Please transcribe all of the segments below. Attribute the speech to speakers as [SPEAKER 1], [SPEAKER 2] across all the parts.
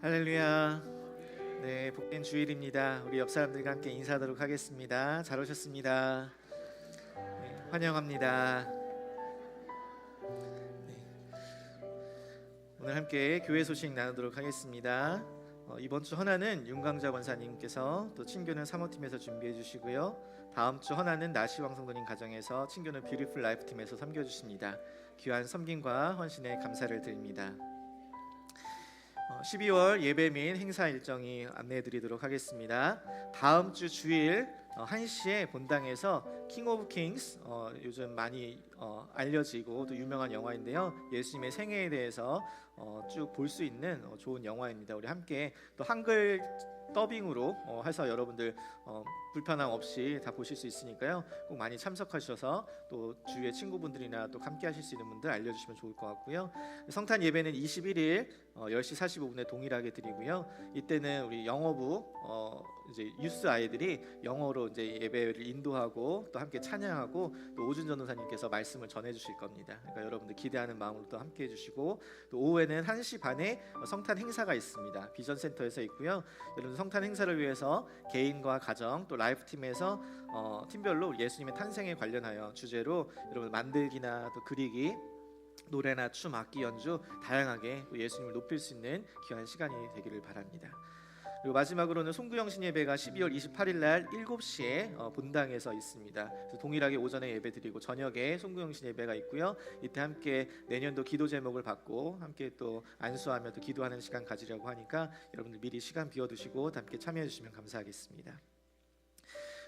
[SPEAKER 1] 할렐루야. 네, 복된 주일입니다. 우리 옆 사람들과 함께 인사하도록 하겠습니다. 잘 오셨습니다. 네, 환영합니다. 네, 오늘 함께 교회 소식 나누도록 하겠습니다. 이번 주 헌화는 윤광자 권사님께서, 또 친교는 사모팀에서 준비해 주시고요. 다음 주 헌화는 나시왕 성도님 가정에서, 친교는 뷰티풀 라이프 팀에서 섬겨 주십니다. 귀한 섬김과 헌신에 감사를 드립니다. 12월 예배 및 행사 일정이 안내해 드리도록 하겠습니다. 다음 주 주일 1시에 본당에서 킹 오브 킹스, 요즘 많이 알려지고 또 유명한 영화인데요, 예수님의 생애에 대해서 쭉 볼 수 있는 좋은 영화입니다. 우리 함께 또 한글 더빙으로 해서 여러분들 불편함 없이 다 보실 수 있으니까요, 꼭 많이 참석하셔서 또 주위의 친구분들이나 또 함께 하실 수 있는 분들 알려주시면 좋을 것 같고요. 성탄 예배는 21일 10시 45분에 동일하게 드리고요. 이때는 우리 영어부 이제 유스 아이들이 영어로 이제 예배를 인도하고 또 함께 찬양하고, 또 오준 전도사님께서 말씀을 전해 주실 겁니다. 그러니까 여러분들 기대하는 마음으로 또 함께 해 주시고, 또 오후에는 1시 반에 성탄 행사가 있습니다. 비전 센터에서 있고요. 여러분 성탄 행사를 위해서 개인과 가정 또 라이프 팀에서 팀별로 예수님의 탄생에 관련하여 주제로 여러분 만들기나 또 그리기, 노래나 춤, 악기 연주 다양하게 예수님을 높일 수 있는 귀한 시간이 되기를 바랍니다. 그리고 마지막으로는 송구영신 예배가 12월 28일 날 7시에 본당에서 있습니다. 그래서 동일하게 오전에 예배 드리고 저녁에 송구영신 예배가 있고요. 이때 함께 내년도 기도 제목을 받고 함께 또 안수하며 또 기도하는 시간 가지려고 하니까 여러분들 미리 시간 비워두시고 함께 참여해 주시면 감사하겠습니다.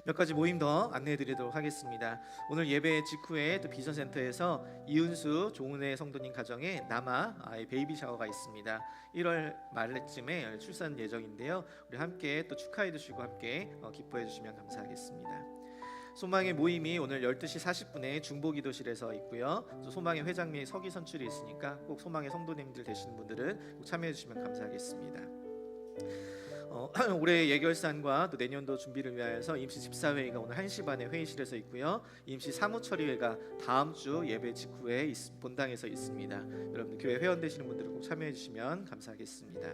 [SPEAKER 1] 몇 가지 모임 더 안내해 드리도록 하겠습니다. 오늘 예배 직후에 또 비전센터에서 이은수 조은혜 성도님 가정에 남아 아이 베이비 샤워가 있습니다. 1월 말쯤에 출산 예정인데요, 우리 함께 또 축하해 주시고 함께 기뻐해 주시면 감사하겠습니다. 소망의 모임이 오늘 12시 40분에 중보기도실에서 있고요. 또 소망의 회장 및 서기 선출이 있으니까 꼭 소망의 성도님들 되시는 분들은 꼭 참여해 주시면 감사하겠습니다. 올해 예결산과 또 내년도 준비를 위하여서 임시 집사회의가 오늘 1시 반에 회의실에서 있고요. 임시 사무처리회가 다음 주 예배 직후에 본당에서 있습니다. 여러분 교회 회원 되시는 분들은 꼭 참여해 주시면 감사하겠습니다.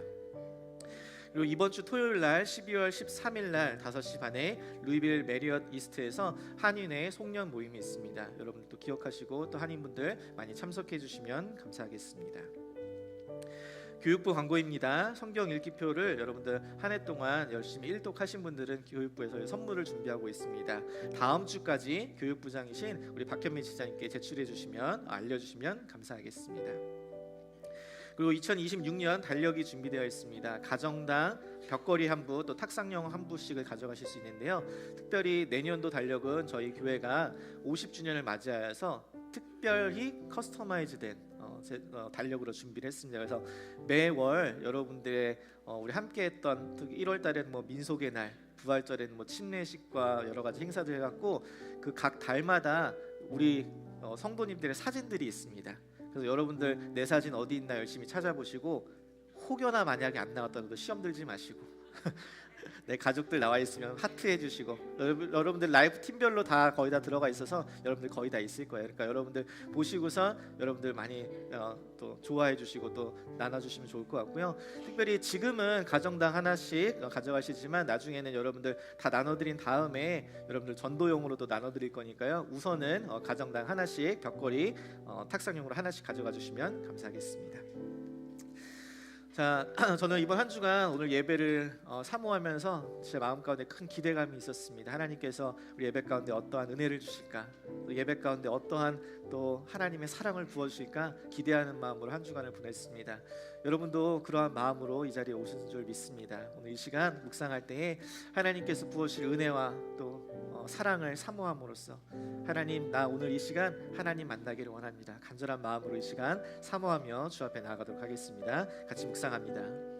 [SPEAKER 1] 그리고 이번 주 토요일 날 12월 13일 날 5시 반에 루이빌 메리엇 이스트에서 한인회 송년 모임이 있습니다. 여러분 또 기억하시고 또 한인분들 많이 참석해 주시면 감사하겠습니다. 교육부 광고입니다. 성경 읽기표를 여러분들 한 해 동안 열심히 일독하신 분들은 교육부에서 선물을 준비하고 있습니다. 다음 주까지 교육부장이신 우리 박현민 지사님께 제출해 주시면 알려주시면 감사하겠습니다. 그리고 2026년 달력이 준비되어 있습니다. 가정당 벽걸이 한 부, 또 탁상용 한 부씩을 가져가실 수 있는데요, 특별히 내년도 달력은 저희 교회가 50주년을 맞이하여서 특별히 커스터마이즈된 달력으로 준비를 했습니다. 그래서 매월 여러분들의 우리 함께했던 1월 달에는 뭐 민속의 날, 부활절에는 뭐 침례식과 여러 가지 행사들 해갖고 그 각 달마다 우리 성도님들의 사진들이 있습니다. 그래서 여러분들 내 사진 어디 있나 열심히 찾아보시고, 혹여나 만약에 안 나왔더라도 시험 들지 마시고 내 가족들 나와 있으면 하트 해주시고, 여러분들 라이프 팀별로 다 거의 다 들어가 있어서 여러분들 거의 다 있을 거예요. 그러니까 여러분들 보시고서 여러분들 많이 또 좋아해 주시고 또 나눠주시면 좋을 것 같고요. 특별히 지금은 가정당 하나씩 가져가시지만 나중에는 여러분들 다 나눠드린 다음에 여러분들 전도용으로도 나눠드릴 거니까요, 우선은 가정당 하나씩 벽걸이 탁상용으로 하나씩 가져가 주시면 감사하겠습니다. 자, 저는 이번 한 주간 오늘 예배를 사모하면서 제 마음 가운데 큰 기대감이 있었습니다. 하나님께서 우리 예배 가운데 어떠한 은혜를 주실까, 또 예배 가운데 어떠한 또 하나님의 사랑을 부어주실까 기대하는 마음으로 한 주간을 보냈습니다. 여러분도 그러한 마음으로 이 자리에 오신 줄 믿습니다. 오늘 이 시간 묵상할 때에 하나님께서 부어주실 은혜와 또 사랑을 사모함으로써, 하나님 나 오늘 이 시간 하나님 만나기를 원합니다, 간절한 마음으로 이 시간 사모하며 주 앞에 나아가도록 하겠습니다. 같이 묵상합니다.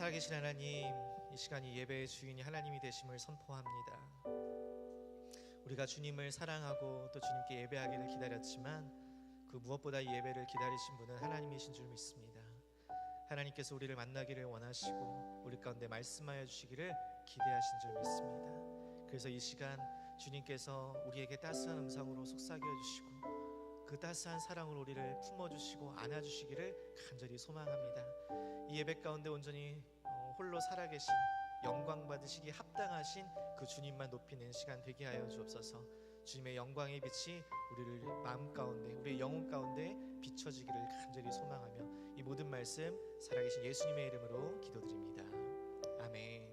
[SPEAKER 1] 살아계신 하나님, 이 시간이 예배의 주인이 하나님이 되심을 선포합니다. 우리가 주님을 사랑하고 또 주님께 예배하기를 기다렸지만 그 무엇보다 이 예배를 기다리신 분은 하나님이신 줄 믿습니다. 하나님께서 우리를 만나기를 원하시고 우리 가운데 말씀하여 주시기를 기대하신 줄 믿습니다. 그래서 이 시간 주님께서 우리에게 따스한 음성으로 속삭여 주시고 그 따스한 사랑으로 우리를 품어주시고 안아주시기를 간절히 소망합니다. 이 예배 가운데 온전히 홀로 살아계신 영광 받으시기 합당하신 그 주님만 높이는 시간 되게 하여 주옵소서. 주님의 영광의 빛이 우리를 마음 가운데, 우리의 영혼 가운데 비춰지기를 간절히 소망하며 이 모든 말씀 살아계신 예수님의 이름으로 기도드립니다. 아멘.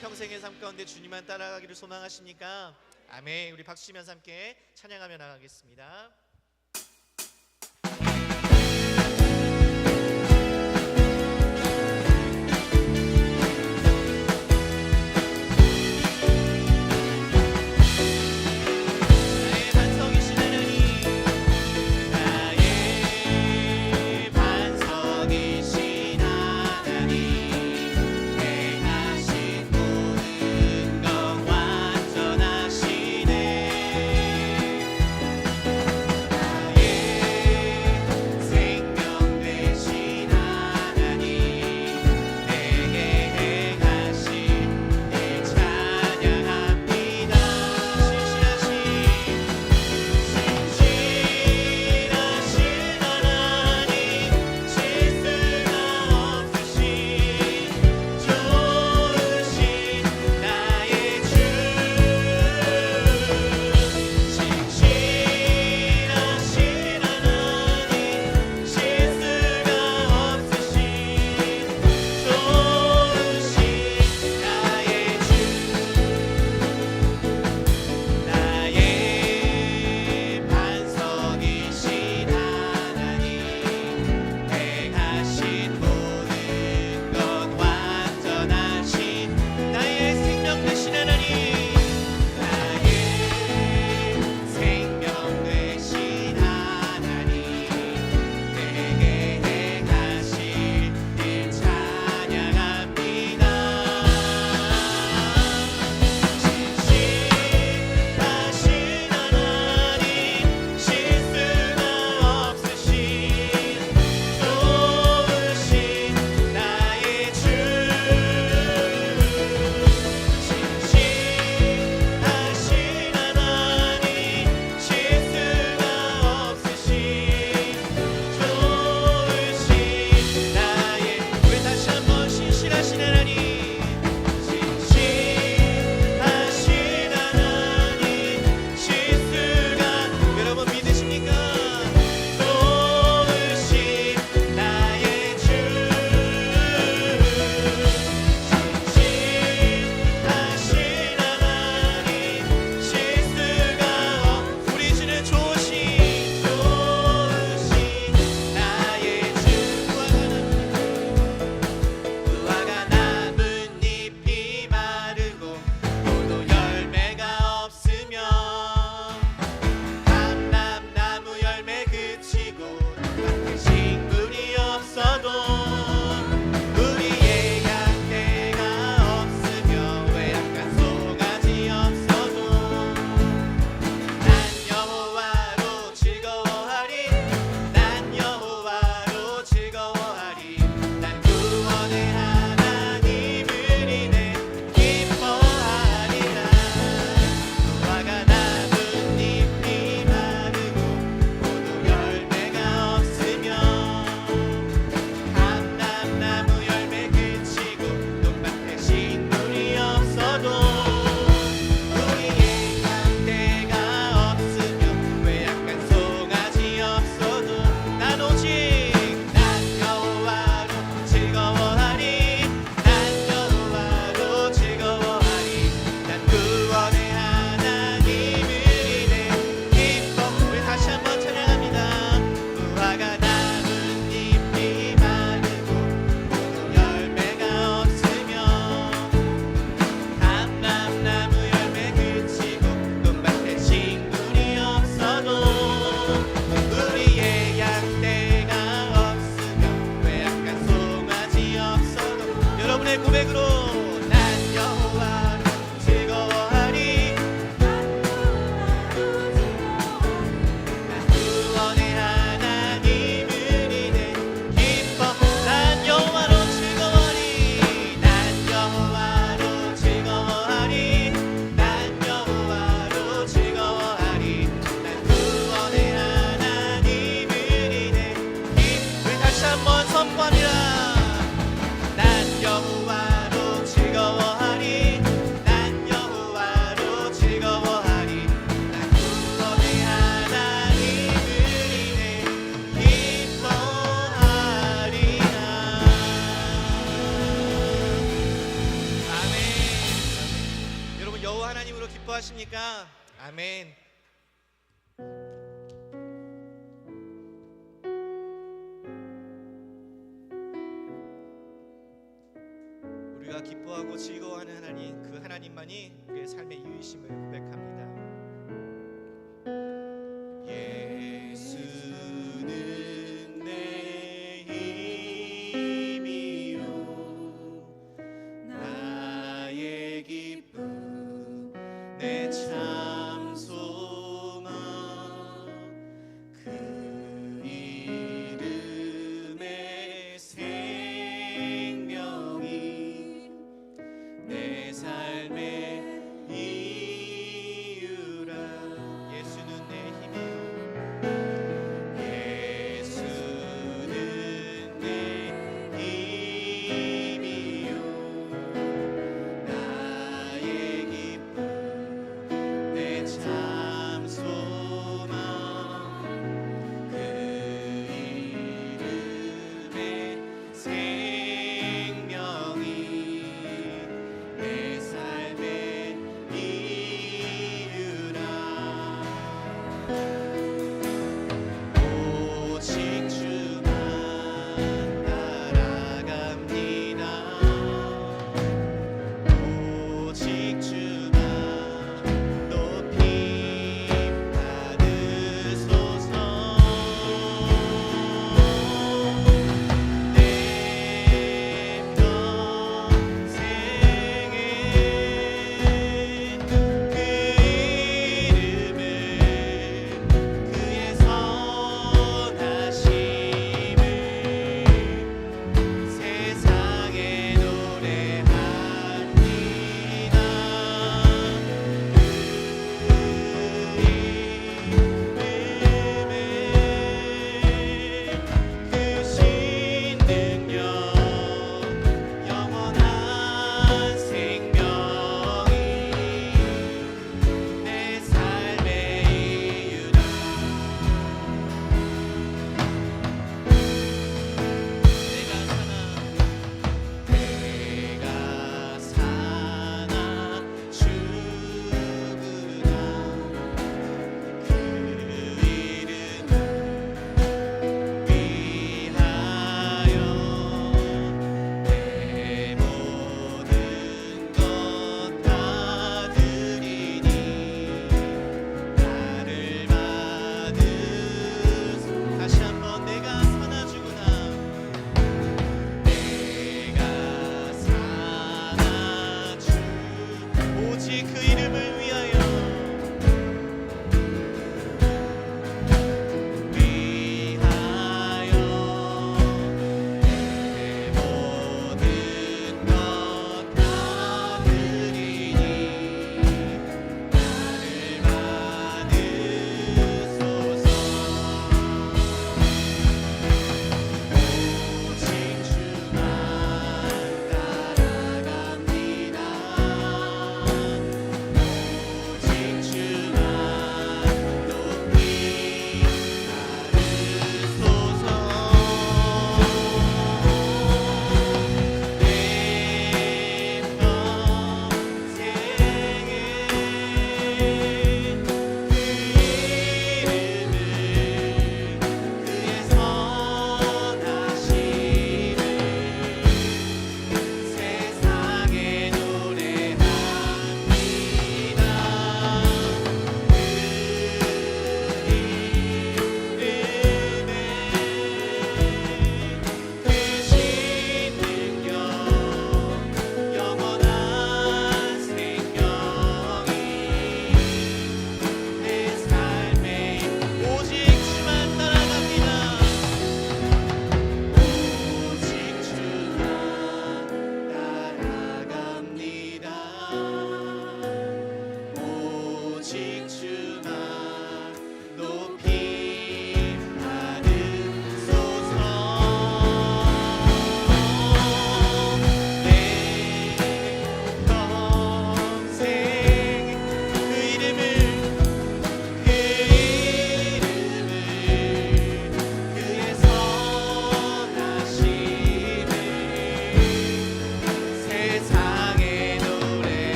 [SPEAKER 1] 평생의 삶 가운데 주님만 따라가기를 소망하십니까? 아멘. 우리 박수 치면서 함께 찬양하며 나가겠습니다. 전적으로 기뻐하십니까? 아멘. 우리가 기뻐하고 즐거워하는 하나님, 그 하나님만이 우리의 삶의 이유이심을 고백합니다. 예수는 내 힘이요 나의 기쁨 내 참 소망 그 이름의 생명이 내 삶의 이유라. 예수는 내 힘이요 예수는 내 힘이요 나의 기쁨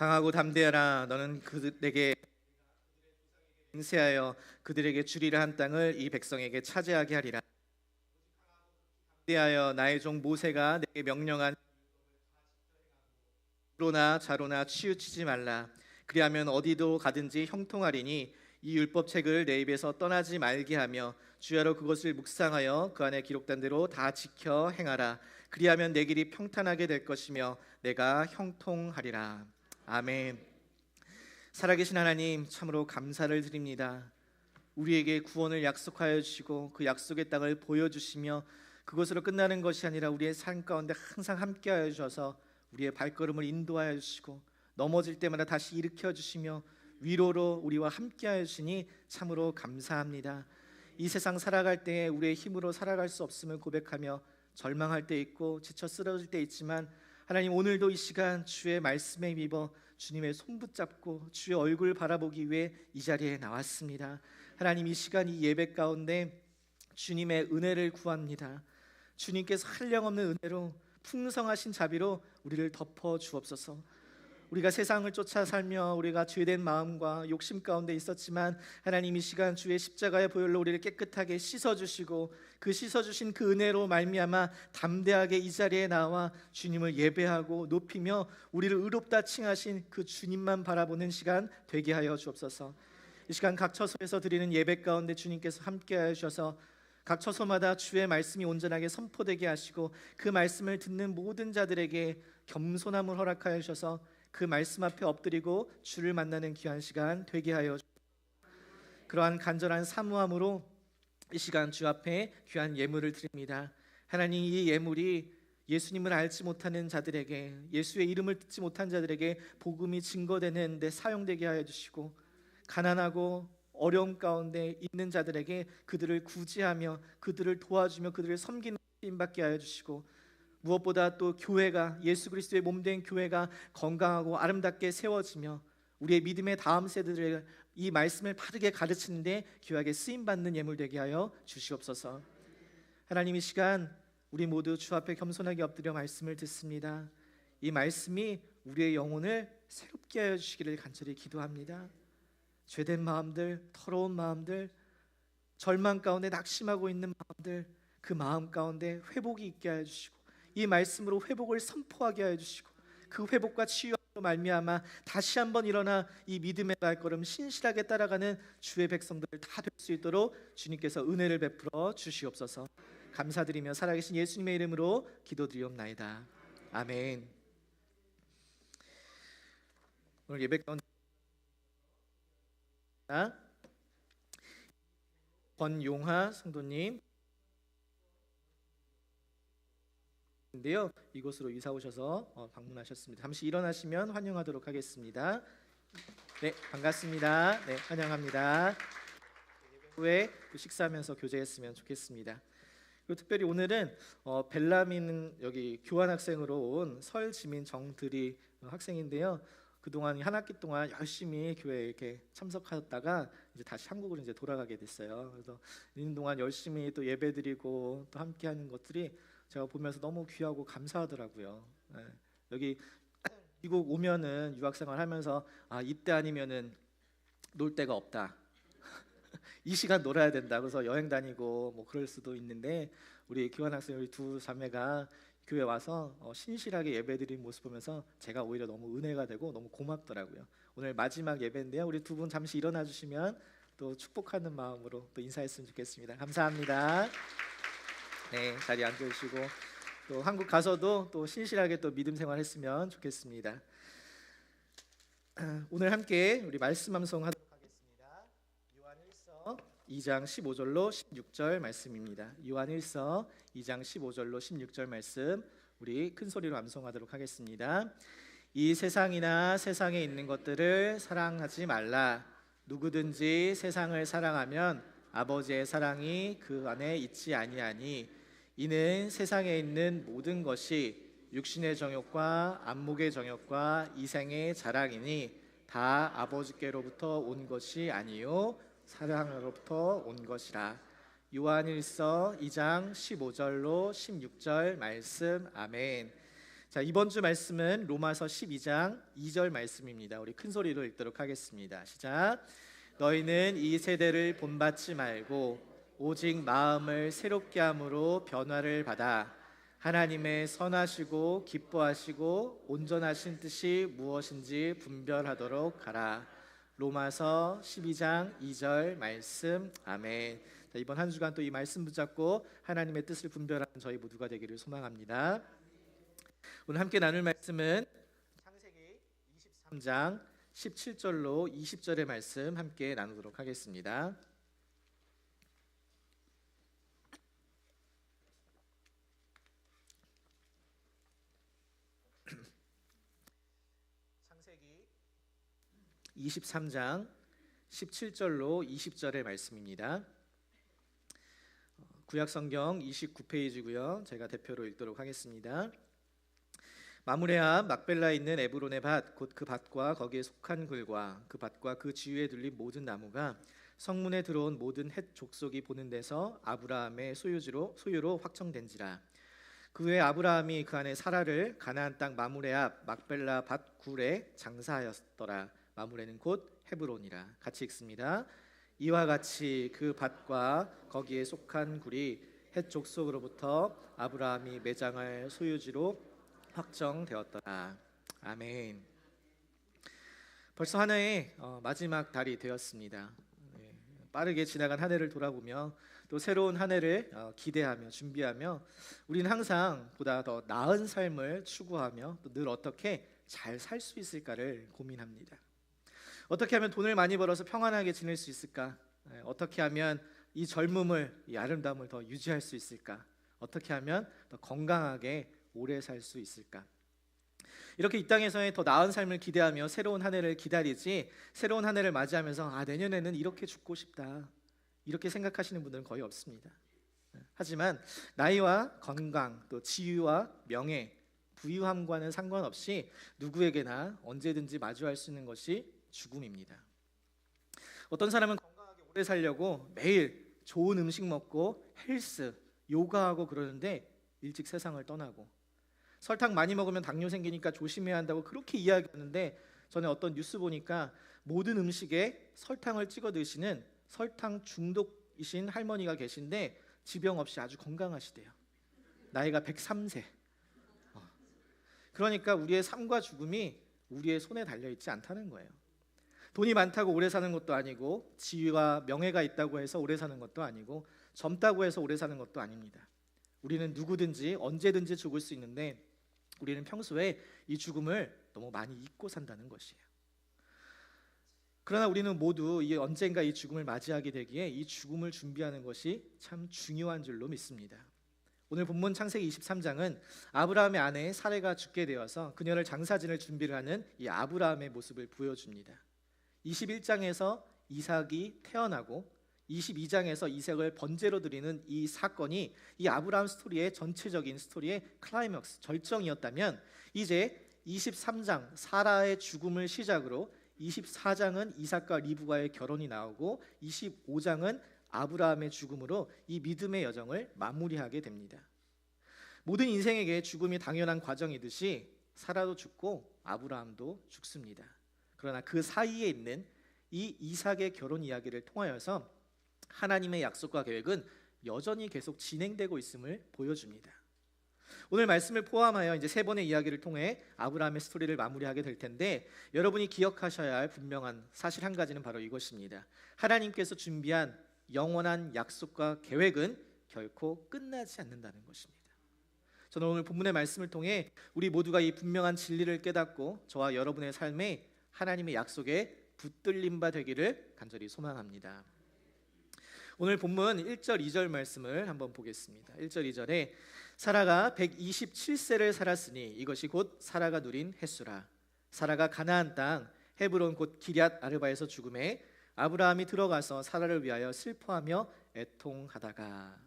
[SPEAKER 1] 강하고 담대하라. 너는 그들에게 맹세하여 그들에게 주리라 한 땅을 이 백성에게 차지하게 하리라. 대하여 나의 종 모세가 내게 명령한 로나 자로나 치우치지 말라. 그리하면 어디도 가든지 형통하리니 이 율법책을 내 입에서 떠나지 말게 하며 주야로 그것을 묵상하여 그 안에 기록된 대로 다 지켜 행하라. 그리하면 내 길이 평탄하게 될 것이며 내가 형통하리라. 아멘. 살아계신 하나님, 참으로 감사를 드립니다. 우리에게 구원을 약속하여 주시고 그 약속의 땅을 보여주시며 그것으로 끝나는 것이 아니라 우리의 삶 가운데 항상 함께하여 주셔서 우리의 발걸음을 인도하여 주시고 넘어질 때마다 다시 일으켜 주시며 위로로 우리와 함께하여 주시니 참으로 감사합니다. 이 세상 살아갈 때에 우리의 힘으로 살아갈 수 없음을 고백하며 절망할 때 있고 지쳐 쓰러질 때 있지만 하나님, 오늘도 이 시간 주의 말씀에 힘입어 주님의 손 붙잡고 주의 얼굴 바라보기 위해 이 자리에 나왔습니다. 하나님, 이 시간 이 예배 가운데 주님의 은혜를 구합니다. 주님께서 한량없는 은혜로 풍성하신 자비로 우리를 덮어 주옵소서. 우리가 세상을 쫓아 살며 우리가 죄된 마음과 욕심 가운데 있었지만 하나님, 이 시간 주의 십자가의 보혈로 우리를 깨끗하게 씻어주시고 그 씻어주신 그 은혜로 말미암아 담대하게 이 자리에 나와 주님을 예배하고 높이며 우리를 의롭다 칭하신 그 주님만 바라보는 시간 되게 하여 주옵소서. 이 시간 각 처소에서 드리는 예배 가운데 주님께서 함께하여 주셔서 각 처소마다 주의 말씀이 온전하게 선포되게 하시고 그 말씀을 듣는 모든 자들에게 겸손함을 허락하여 주셔서 그 말씀 앞에 엎드리고 주를 만나는 귀한 시간 되게 하여 주옵소서. 그러한 간절한 사모함으로 이 시간 주 앞에 귀한 예물을 드립니다. 하나님, 이 예물이 예수님을 알지 못하는 자들에게, 예수의 이름을 듣지 못한 자들에게 복음이 증거되는 데 사용되게 하여 주시고 가난하고 어려움 가운데 있는 자들에게 그들을 구제하며 그들을 도와주며 그들을 섬기는 힘 받게 하여 주시고 무엇보다 또 교회가, 예수 그리스도의 몸된 교회가 건강하고 아름답게 세워지며 우리의 믿음의 다음 세대들에게 이 말씀을 바르게 가르치는데 귀하게 쓰임받는 예물 되게 하여 주시옵소서. 하나님, 이 시간 우리 모두 주 앞에 겸손하게 엎드려 말씀을 듣습니다. 이 말씀이 우리의 영혼을 새롭게 하여 주시기를 간절히 기도합니다. 죄된 마음들, 더러운 마음들, 절망 가운데 낙심하고 있는 마음들, 그 마음 가운데 회복이 있게 하여 주시고 이 말씀으로 회복을 선포하게 하여 주시고 그 회복과 치유로 말미암아 다시 한번 일어나 이 믿음의 발걸음 신실하게 따라가는 주의 백성들 다 될 수 있도록 주님께서 은혜를 베풀어 주시옵소서. 감사드리며 살아계신 예수님의 이름으로 기도드리옵나이다. 아멘. 오늘 예배 가운데 권용하 성도님 인데요, 이곳으로 이사 오셔서 방문하셨습니다. 잠시 일어나시면 환영하도록 하겠습니다. 네, 반갑습니다. 네, 환영합니다. 후에 식사하면서 교제했으면 좋겠습니다. 그리고 특별히 오늘은 벨라민 여기 교환학생으로 온 설지민 정들이 학생인데요. 그동안 한 학기 동안 열심히 교회에 이렇게 참석하다가 이제 다시 한국으로 이제 돌아가게 됐어요. 그래서 있는 동안 열심히 또 예배드리고 또 함께하는 것들이 제가 보면서 너무 귀하고 감사하더라고요. 네. 여기 미국 오면은 유학생활 하면서 이때 아니면은 놀 데가 없다. 이 시간 놀아야 된다. 그래서 여행 다니고 뭐 그럴 수도 있는데 우리 교환학생 우리 두 자매가 교회 와서 신실하게 예배드리는 모습 보면서 제가 오히려 너무 은혜가 되고 너무 고맙더라고요. 오늘 마지막 예배인데요. 우리 두 분 잠시 일어나 주시면 또 축복하는 마음으로 또 인사했으면 좋겠습니다. 감사합니다. 네, 자리에 앉으시고 또 한국 가서도 또 신실하게 또 믿음 생활했으면 좋겠습니다. 오늘 함께 우리 말씀 암송하도록 하겠습니다. 요한일서 2장 15절로 16절 말씀입니다. 요한일서 2장 15절로 16절 말씀 우리 큰 소리로 암송하도록 하겠습니다. 이 세상이나 세상에 있는 것들을 사랑하지 말라. 누구든지 세상을 사랑하면 아버지의 사랑이 그 안에 있지 아니하니 이는 세상에 있는 모든 것이 육신의 정욕과 안목의 정욕과 이생의 자랑이니 다 아버지께로부터 온 것이 아니요 사랑으로부터 온 것이라. 요한일서 2장 15절로 16절 말씀. 아멘. 자, 이번 주 말씀은 로마서 12장 2절 말씀입니다. 우리 큰 소리로 읽도록 하겠습니다. 시작. 너희는 이 세대를 본받지 말고 오직 마음을 새롭게 함으로 변화를 받아 하나님의 선하시고 기뻐하시고 온전하신 뜻이 무엇인지 분별하도록 하라. 로마서 12장 2절 말씀. 아멘. 자, 이번 한 주간 또 이 말씀 붙잡고 하나님의 뜻을 분별하는 저희 모두가 되기를 소망합니다. 오늘 함께 나눌 말씀은 창세기 23장 17절로 20절의 말씀 함께 나누도록 하겠습니다. 창세기 23장 17절로 20절의 말씀입니다. 구약성경 29페이지고요. 제가 대표로 읽도록 하겠습니다. 마므레 앞 막벨라에 있는 에브론의 밭 곧 그 밭과 거기에 속한 굴과 그 밭과 그 지위에 둘린 모든 나무가 성문에 들어온 모든 헷 족속이 보는 데서 아브라함의 소유로 확정된지라. 그 후에 아브라함이 그 안에 사라를 가나안 땅 마므레 앞 막벨라 밭 굴에 장사하였더라. 마므레는 곧 헤브론이라. 같이 읽습니다. 이와 같이 그 밭과 거기에 속한 굴이 헷 족속으로부터 아브라함이 매장할 소유지로 확정되었더라. 아멘. 벌써 한 해의 마지막 달이 되었습니다. 빠르게 지나간 한 해를 돌아보며 또 새로운 한 해를 기대하며 준비하며 우리는 항상 보다 더 나은 삶을 추구하며 또 늘 어떻게 잘 살 수 있을까를 고민합니다. 어떻게 하면 돈을 많이 벌어서 평안하게 지낼 수 있을까? 어떻게 하면 이 젊음을, 이 아름다움을 더 유지할 수 있을까? 어떻게 하면 더 건강하게 오래 살 수 있을까? 이렇게 이 땅에서의 더 나은 삶을 기대하며 새로운 한 해를 기다리지, 새로운 한 해를 맞이하면서 내년에는 이렇게 죽고 싶다, 이렇게 생각하시는 분들은 거의 없습니다. 하지만 나이와 건강, 또 지위와 명예, 부유함과는 상관없이 누구에게나 언제든지 마주할 수 있는 것이 죽음입니다. 어떤 사람은 건강하게 오래 살려고 매일 좋은 음식 먹고 헬스, 요가하고 그러는데 일찍 세상을 떠나고, 설탕 많이 먹으면 당뇨 생기니까 조심해야 한다고 그렇게 이야기하는데, 전에 어떤 뉴스 보니까 모든 음식에 설탕을 찍어 드시는 설탕 중독이신 할머니가 계신데 지병 없이 아주 건강하시대요. 나이가 103세. 그러니까 우리의 삶과 죽음이 우리의 손에 달려있지 않다는 거예요. 돈이 많다고 오래 사는 것도 아니고, 지위와 명예가 있다고 해서 오래 사는 것도 아니고, 젊다고 해서 오래 사는 것도 아닙니다. 우리는 누구든지 언제든지 죽을 수 있는데, 우리는 평소에 이 죽음을 너무 많이 잊고 산다는 것이에요. 그러나 우리는 모두 언젠가 이 죽음을 맞이하게 되기에 이 죽음을 준비하는 것이 참 중요한 줄로 믿습니다. 오늘 본문 창세기 23장은 아브라함의 아내 사레가 죽게 되어서 그녀를 장사지낼 준비를 하는 이 아브라함의 모습을 보여줍니다. 21장에서 이삭이 태어나고 22장에서 이삭을 번제로 드리는 이 사건이 이 아브라함 스토리의 전체적인 스토리의 클라이맥스, 절정이었다면, 이제 23장 사라의 죽음을 시작으로 24장은 이삭과 리브가의 결혼이 나오고 25장은 아브라함의 죽음으로 이 믿음의 여정을 마무리하게 됩니다. 모든 인생에게 죽음이 당연한 과정이듯이 사라도 죽고 아브라함도 죽습니다. 그러나 그 사이에 있는 이 이삭의 결혼 이야기를 통하여서 하나님의 약속과 계획은 여전히 계속 진행되고 있음을 보여줍니다. 오늘 말씀을 포함하여 이제 세 번의 이야기를 통해 아브라함의 스토리를 마무리하게 될 텐데, 여러분이 기억하셔야 할 분명한 사실 한 가지는 바로 이것입니다. 하나님께서 준비한 영원한 약속과 계획은 결코 끝나지 않는다는 것입니다. 저는 오늘 본문의 말씀을 통해 우리 모두가 이 분명한 진리를 깨닫고 저와 여러분의 삶에 하나님의 약속에 붙들림 바 되기를 간절히 소망합니다. 오늘 본문 1절 2절 말씀을 한번 보겠습니다. 1절 2절에 사라가 127세를 살았으니 이것이 곧 사라가 누린 횟수라. 사라가 가나안 땅 헤브론 곧 기럇 아르바에서 죽음에 아브라함이 들어가서 사라를 위하여 슬퍼하며 애통하다가.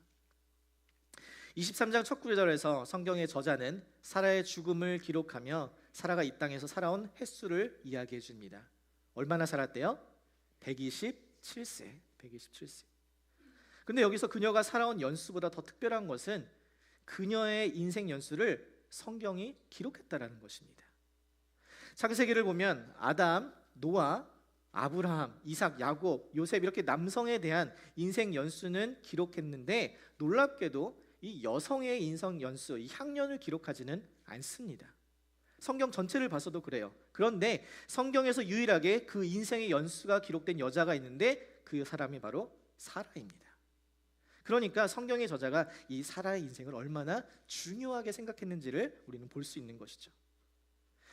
[SPEAKER 1] 23장 첫 구절에서 성경의 저자는 사라의 죽음을 기록하며 사라가 이 땅에서 살아온 횟수를 이야기해 줍니다. 얼마나 살았대요? 127세. 127세. 근데 여기서 그녀가 살아온 연수보다 더 특별한 것은 그녀의 인생 연수를 성경이 기록했다라는 것입니다. 창세기를 보면 아담, 노아, 아브라함, 이삭, 야곱, 요셉 이렇게 남성에 대한 인생 연수는 기록했는데 놀랍게도 이 여성의 인생 연수, 이 향년을 기록하지는 않습니다. 성경 전체를 봐서도 그래요. 그런데 성경에서 유일하게 그 인생의 연수가 기록된 여자가 있는데 그 사람이 바로 사라입니다. 그러니까 성경의 저자가 이 사라의 인생을 얼마나 중요하게 생각했는지를 우리는 볼 수 있는 것이죠.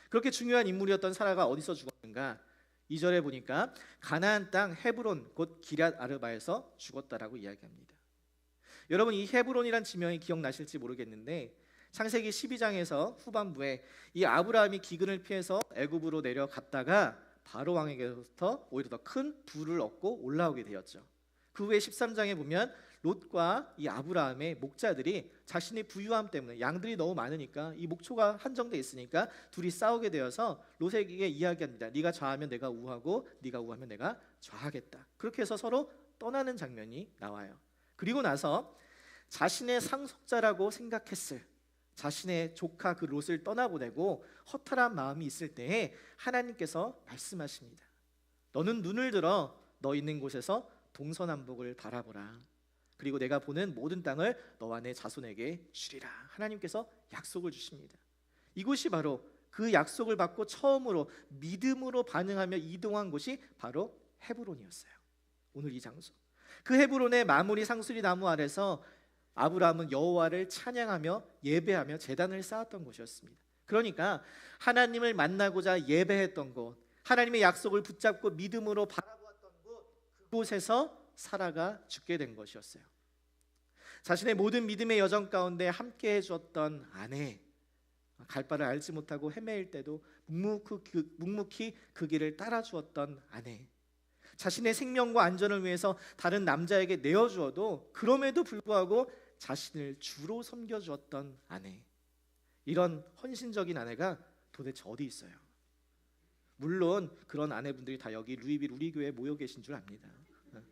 [SPEAKER 1] 그렇게 중요한 인물이었던 사라가 어디서 죽었는가? 2절에 보니까 가나안 땅 헤브론 곧 기럇 아르바에서 죽었다라고 이야기합니다. 여러분, 이 헤브론이란 지명이 기억나실지 모르겠는데 창세기 12장에서 후반부에 이 아브라함이 기근을 피해서 애굽으로 내려갔다가 바로 왕에게부터 오히려 더 큰 부를 얻고 올라오게 되었죠. 그 후에 13장에 보면 롯과 이 아브라함의 목자들이 자신의 부유함 때문에 양들이 너무 많으니까 이 목초가 한정돼 있으니까 둘이 싸우게 되어서 롯에게 이야기합니다. 네가 좌하면 내가 우하고 네가 우하면 내가 좌하겠다. 그렇게 해서 서로 떠나는 장면이 나와요. 그리고 나서 자신의 상속자라고 생각했을 자신의 조카 그 롯을 떠나보내고 허탈한 마음이 있을 때에 하나님께서 말씀하십니다. 너는 눈을 들어 너 있는 곳에서 동서남북을 바라보라. 그리고 내가 보는 모든 땅을 너와 내 자손에게 주리라. 하나님께서 약속을 주십니다. 이곳이 바로 그 약속을 받고 처음으로 믿음으로 반응하며 이동한 곳이 바로 헤브론이었어요. 오늘 이 장소, 그 헤브론의 마무리 상수리 나무 아래서 아브라함은 여호와를 찬양하며 예배하며 제단을 쌓았던 곳이었습니다. 그러니까 하나님을 만나고자 예배했던 곳, 하나님의 약속을 붙잡고 믿음으로 바라보았던 곳, 그곳에서 사라가 죽게 된 것이었어요. 자신의 모든 믿음의 여정 가운데 함께 해주었던 아내, 갈 바를 알지 못하고 헤매일 때도 묵묵히 그 길을 따라주었던 아내, 자신의 생명과 안전을 위해서 다른 남자에게 내어주어도 그럼에도 불구하고 자신을 주로 섬겨주었던 아내, 이런 헌신적인 아내가 도대체 어디 있어요? 물론 그런 아내분들이 다 여기 루이빌 우리 교회에 모여 계신 줄 압니다.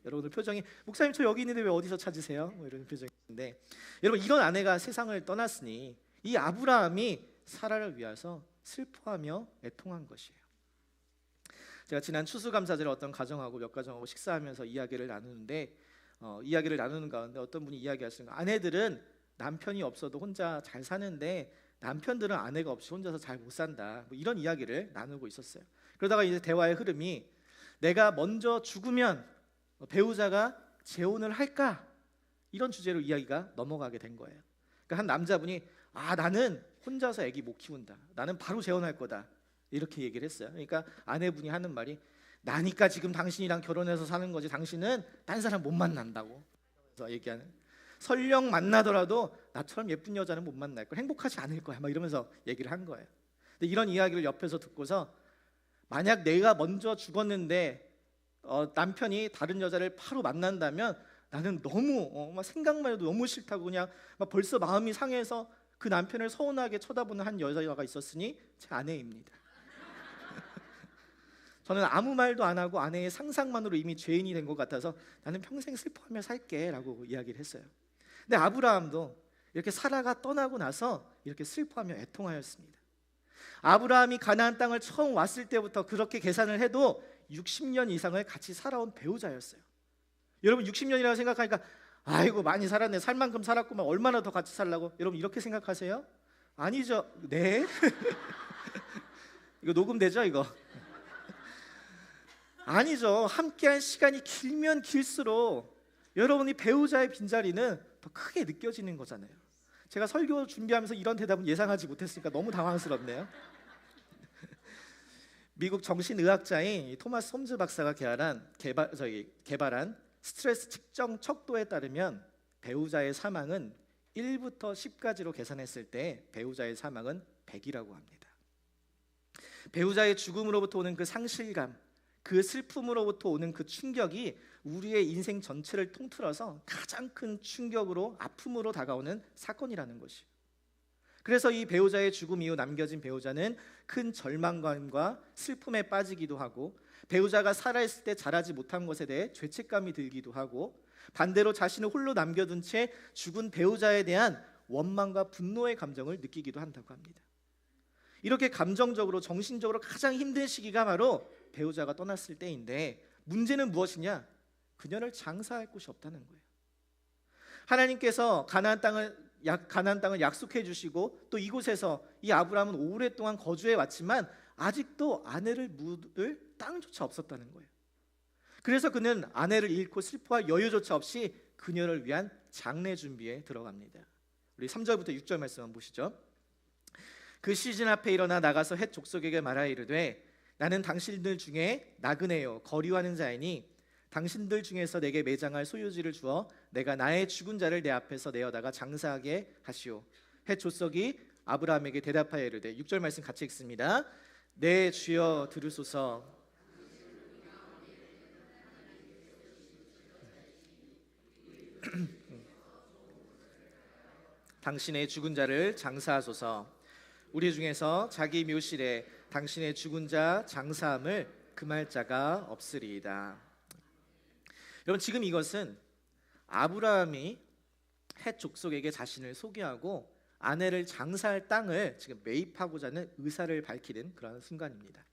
[SPEAKER 1] 여러분들 표정이 목사님 저 여기 있는데 왜 어디서 찾으세요? 뭐 이런 표정인데, 여러분 이런 아내가 세상을 떠났으니 이 아브라함이 사라를 위해서 슬퍼하며 애통한 것이에요. 제가 지난 추수감사절에 어떤 가정하고 몇 가정하고 식사하면서 이야기를 나누는데 이야기를 나누는 가운데 어떤 분이 이야기하시는 거예요. 아내들은 남편이 없어도 혼자 잘 사는데 남편들은 아내가 없이 혼자서 잘 못 산다. 뭐 이런 이야기를 나누고 있었어요. 그러다가 이제 대화의 흐름이 내가 먼저 죽으면 배우자가 재혼을 할까? 이런 주제로 이야기가 넘어가게 된 거예요. 그러니까 한 남자분이 나는 혼자서 아기 못 키운다. 나는 바로 재혼할 거다. 이렇게 얘기를 했어요. 그러니까 아내분이 하는 말이 나니까 지금 당신이랑 결혼해서 사는 거지 당신은 딴 사람 못 만난다고. 그래서 얘기하는 설령 만나더라도 나처럼 예쁜 여자는 못 만날 거야. 행복하지 않을 거야. 막 이러면서 얘기를 한 거예요. 근데 이런 이야기를 옆에서 듣고서 만약 내가 먼저 죽었는데 남편이 다른 여자를 바로 만난다면 나는 너무 막 생각만 해도 너무 싫다고 그냥 막 벌써 마음이 상해서 그 남편을 서운하게 쳐다보는 한 여자가 있었으니 제 아내입니다. 저는 아무 말도 안 하고 아내의 상상만으로 이미 죄인이 된 것 같아서 나는 평생 슬퍼하며 살게 라고 이야기를 했어요. 근데 아브라함도 이렇게 사라가 떠나고 나서 이렇게 슬퍼하며 애통하였습니다. 아브라함이 가나안 땅을 처음 왔을 때부터 그렇게 계산을 해도 60년 이상을 같이 살아온 배우자였어요. 여러분 60년이라고 생각하니까 아이고 많이 살았네, 살 만큼 살았구만, 얼마나 더 같이 살라고 여러분 이렇게 생각하세요? 아니죠. 네? 이거 녹음되죠 이거? 아니죠. 함께한 시간이 길면 길수록 여러분이 배우자의 빈자리는 더 크게 느껴지는 거잖아요. 제가 설교 준비하면서 이런 대답은 예상하지 못했으니까 너무 당황스럽네요. 미국 정신의학자인 토마스 홈즈 박사가 개발한 스트레스 측정 척도에 따르면 배우자의 사망은 1부터 10까지로 계산했을 때 배우자의 사망은 100이라고 합니다. 배우자의 죽음으로부터 오는 그 상실감, 그 슬픔으로부터 오는 그 충격이 우리의 인생 전체를 통틀어서 가장 큰 충격으로 아픔으로 다가오는 사건이라는 것이에요. 그래서 이 배우자의 죽음 이후 남겨진 배우자는 큰 절망감과 슬픔에 빠지기도 하고 배우자가 살아있을 때 잘하지 못한 것에 대해 죄책감이 들기도 하고 반대로 자신을 홀로 남겨둔 채 죽은 배우자에 대한 원망과 분노의 감정을 느끼기도 한다고 합니다. 이렇게 감정적으로 정신적으로 가장 힘든 시기가 바로 배우자가 떠났을 때인데, 문제는 무엇이냐? 그녀를 장사할 곳이 없다는 거예요. 하나님께서 가나안 땅을 약속해 주시고 또 이곳에서 이 아브라함은 오랫동안 거주해 왔지만 아직도 아내를 묻을 땅조차 없었다는 거예요. 그래서 그는 아내를 잃고 슬퍼할 여유조차 없이 그녀를 위한 장례 준비에 들어갑니다. 우리 3절부터 6절 말씀 한번 보시죠. 그 시즌 앞에 일어나 나가서 헷 족속에게 말하여 이르되 나는 당신들 중에 나그네요 거류하는 자이니 당신들 중에서 내게 매장할 소유지를 주어 내가 나의 죽은 자를 내 앞에서 내어다가 장사하게 하시오. 헷 족속이 아브라함에게 대답하여 이르되 6절 말씀 같이 읽습니다. 네 주여 들으소서. 당신의 죽은 자를 장사하소서. 우리 중에서 자기 묘실에 당신의 죽은 자 장사함을 금할 자가 없으리이다. 여러분, 지금 이것은 아브라함이 헷 족속에게 자신을 소개하고 아내를 장사할 땅을 지금 매입하고자 하는 의사를 밝히는 그런 순간입니다.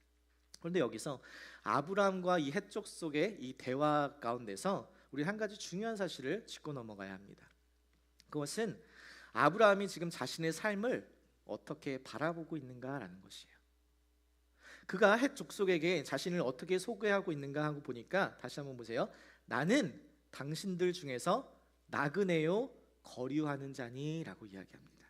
[SPEAKER 1] 그런데 여기서 아브라함과 이 헷 족속의 이 대화 가운데서 우리 한 가지 중요한 사실을 짚고 넘어가야 합니다. 그것은 아브라함이 지금 자신의 삶을 어떻게 바라보고 있는가라는 것이에요. 그가 헷 족속에게 자신을 어떻게 소개하고 있는가 하고 보니까, 다시 한번 보세요. 나는 당신들 중에서 나그네요 거류하는 자니 라고 이야기합니다.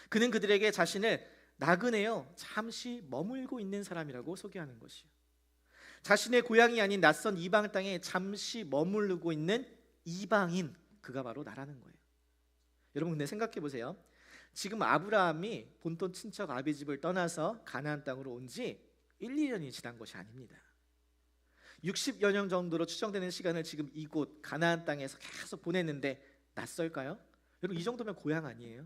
[SPEAKER 1] 그는 그들에게 자신을 나그네요 잠시 머물고 있는 사람이라고 소개하는 것이에요. 자신의 고향이 아닌 낯선 이방 땅에 잠시 머무르고 있는 이방인, 그가 바로 나라는 거예요. 여러분, 근데 생각해 보세요. 지금 아브라함이 본토 친척 아비 집을 떠나서 가나안 땅으로 온 지 1, 2년이 지난 것이 아닙니다. 60여 년 정도로 추정되는 시간을 지금 이곳 가나안 땅에서 계속 보냈는데 낯설까요? 여러분, 이 정도면 고향 아니에요?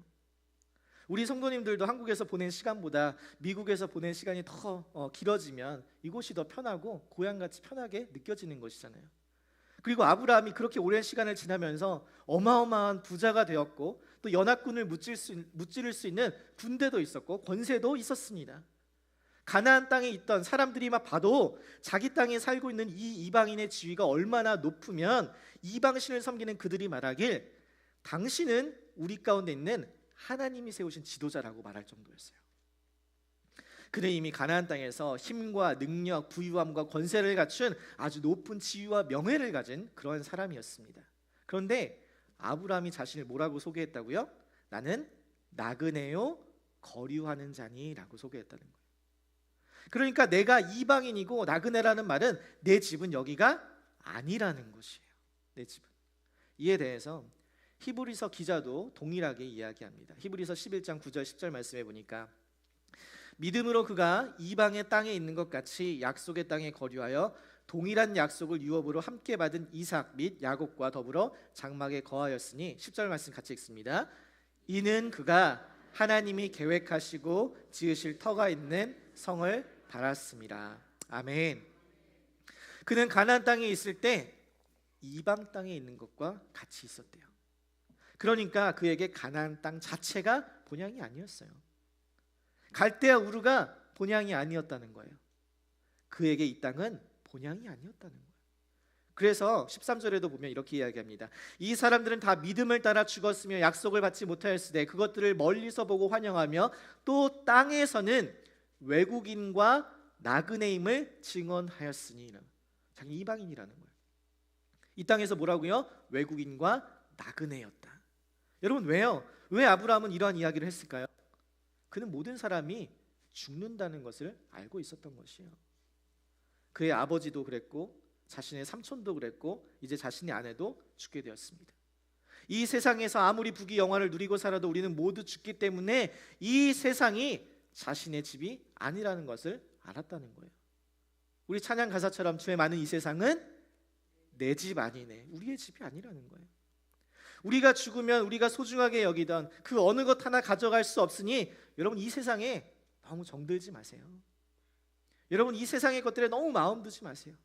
[SPEAKER 1] 우리 성도님들도 한국에서 보낸 시간보다 미국에서 보낸 시간이 더 길어지면 이곳이 더 편하고 고향같이 편하게 느껴지는 것이잖아요. 그리고 아브라함이 그렇게 오랜 시간을 지나면서 어마어마한 부자가 되었고 또 연합군을 무찌를 수 있는 군대도 있었고 권세도 있었습니다. 가나안 땅에 있던 사람들이 막 봐도 자기 땅에 살고 있는 이 이방인의 지위가 얼마나 높으면 이방신을 섬기는 그들이 말하길 당신은 우리 가운데 있는 하나님이 세우신 지도자라고 말할 정도였어요. 그는 이미 가나안 땅에서 힘과 능력, 부유함과 권세를 갖춘 아주 높은 지위와 명예를 가진 그런 사람이었습니다. 그런데 아브라함이 자신을 뭐라고 소개했다고요? 나는 나그네요 거류하는 자니라고 소개했다는 거예요. 그러니까 내가 이방인이고 나그네라는 말은 내 집은 여기가 아니라는 것이에요. 내 집은. 이에 대해서 히브리서 기자도 동일하게 이야기합니다. 히브리서 11장 9절 10절 말씀해 보니까 믿음으로 그가 이방의 땅에 있는 것 같이 약속의 땅에 거류하여 동일한 약속을 유업으로 함께 받은 이삭 및 야곱과 더불어 장막에 거하였으니 10절 말씀 같이 읽습니다. 이는 그가 하나님이 계획하시고 지으실 터가 있는 성을 바랐습니다. 아멘. 그는 가나안 땅에 있을 때 이방 땅에 있는 것과 같이 있었대요. 그러니까 그에게 가나안 땅 자체가 본향이 아니었어요. 갈대아 우르가 본향이 아니었다는 거예요. 그에게 이 땅은 본향이 아니었다는 거예요. 그래서 13절에도 보면 이렇게 이야기합니다. 이 사람들은 다 믿음을 따라 죽었으며 약속을 받지 못하였으되 그것들을 멀리서 보고 환영하며 또 땅에서는 외국인과 나그네임을 증언하였으니, 자기 이방인이라는 거예요. 이 땅에서 뭐라고요? 외국인과 나그네였다. 여러분, 왜요? 왜 아브라함은 이러한 이야기를 했을까요? 그는 모든 사람이 죽는다는 것을 알고 있었던 것이에요. 그의 아버지도 그랬고 자신의 삼촌도 그랬고 이제 자신의 아내도 죽게 되었습니다. 이 세상에서 아무리 부귀 영화를 누리고 살아도 우리는 모두 죽기 때문에 이 세상이 자신의 집이 아니라는 것을 알았다는 거예요. 우리 찬양 가사처럼 주의 많은 이 세상은 내 집 아니네, 우리의 집이 아니라는 거예요. 우리가 죽으면 우리가 소중하게 여기던 그 어느 것 하나 가져갈 수 없으니 여러분, 이 세상에 너무 정들지 마세요. 여러분, 이 세상의 것들에 너무 마음 두지 마세요.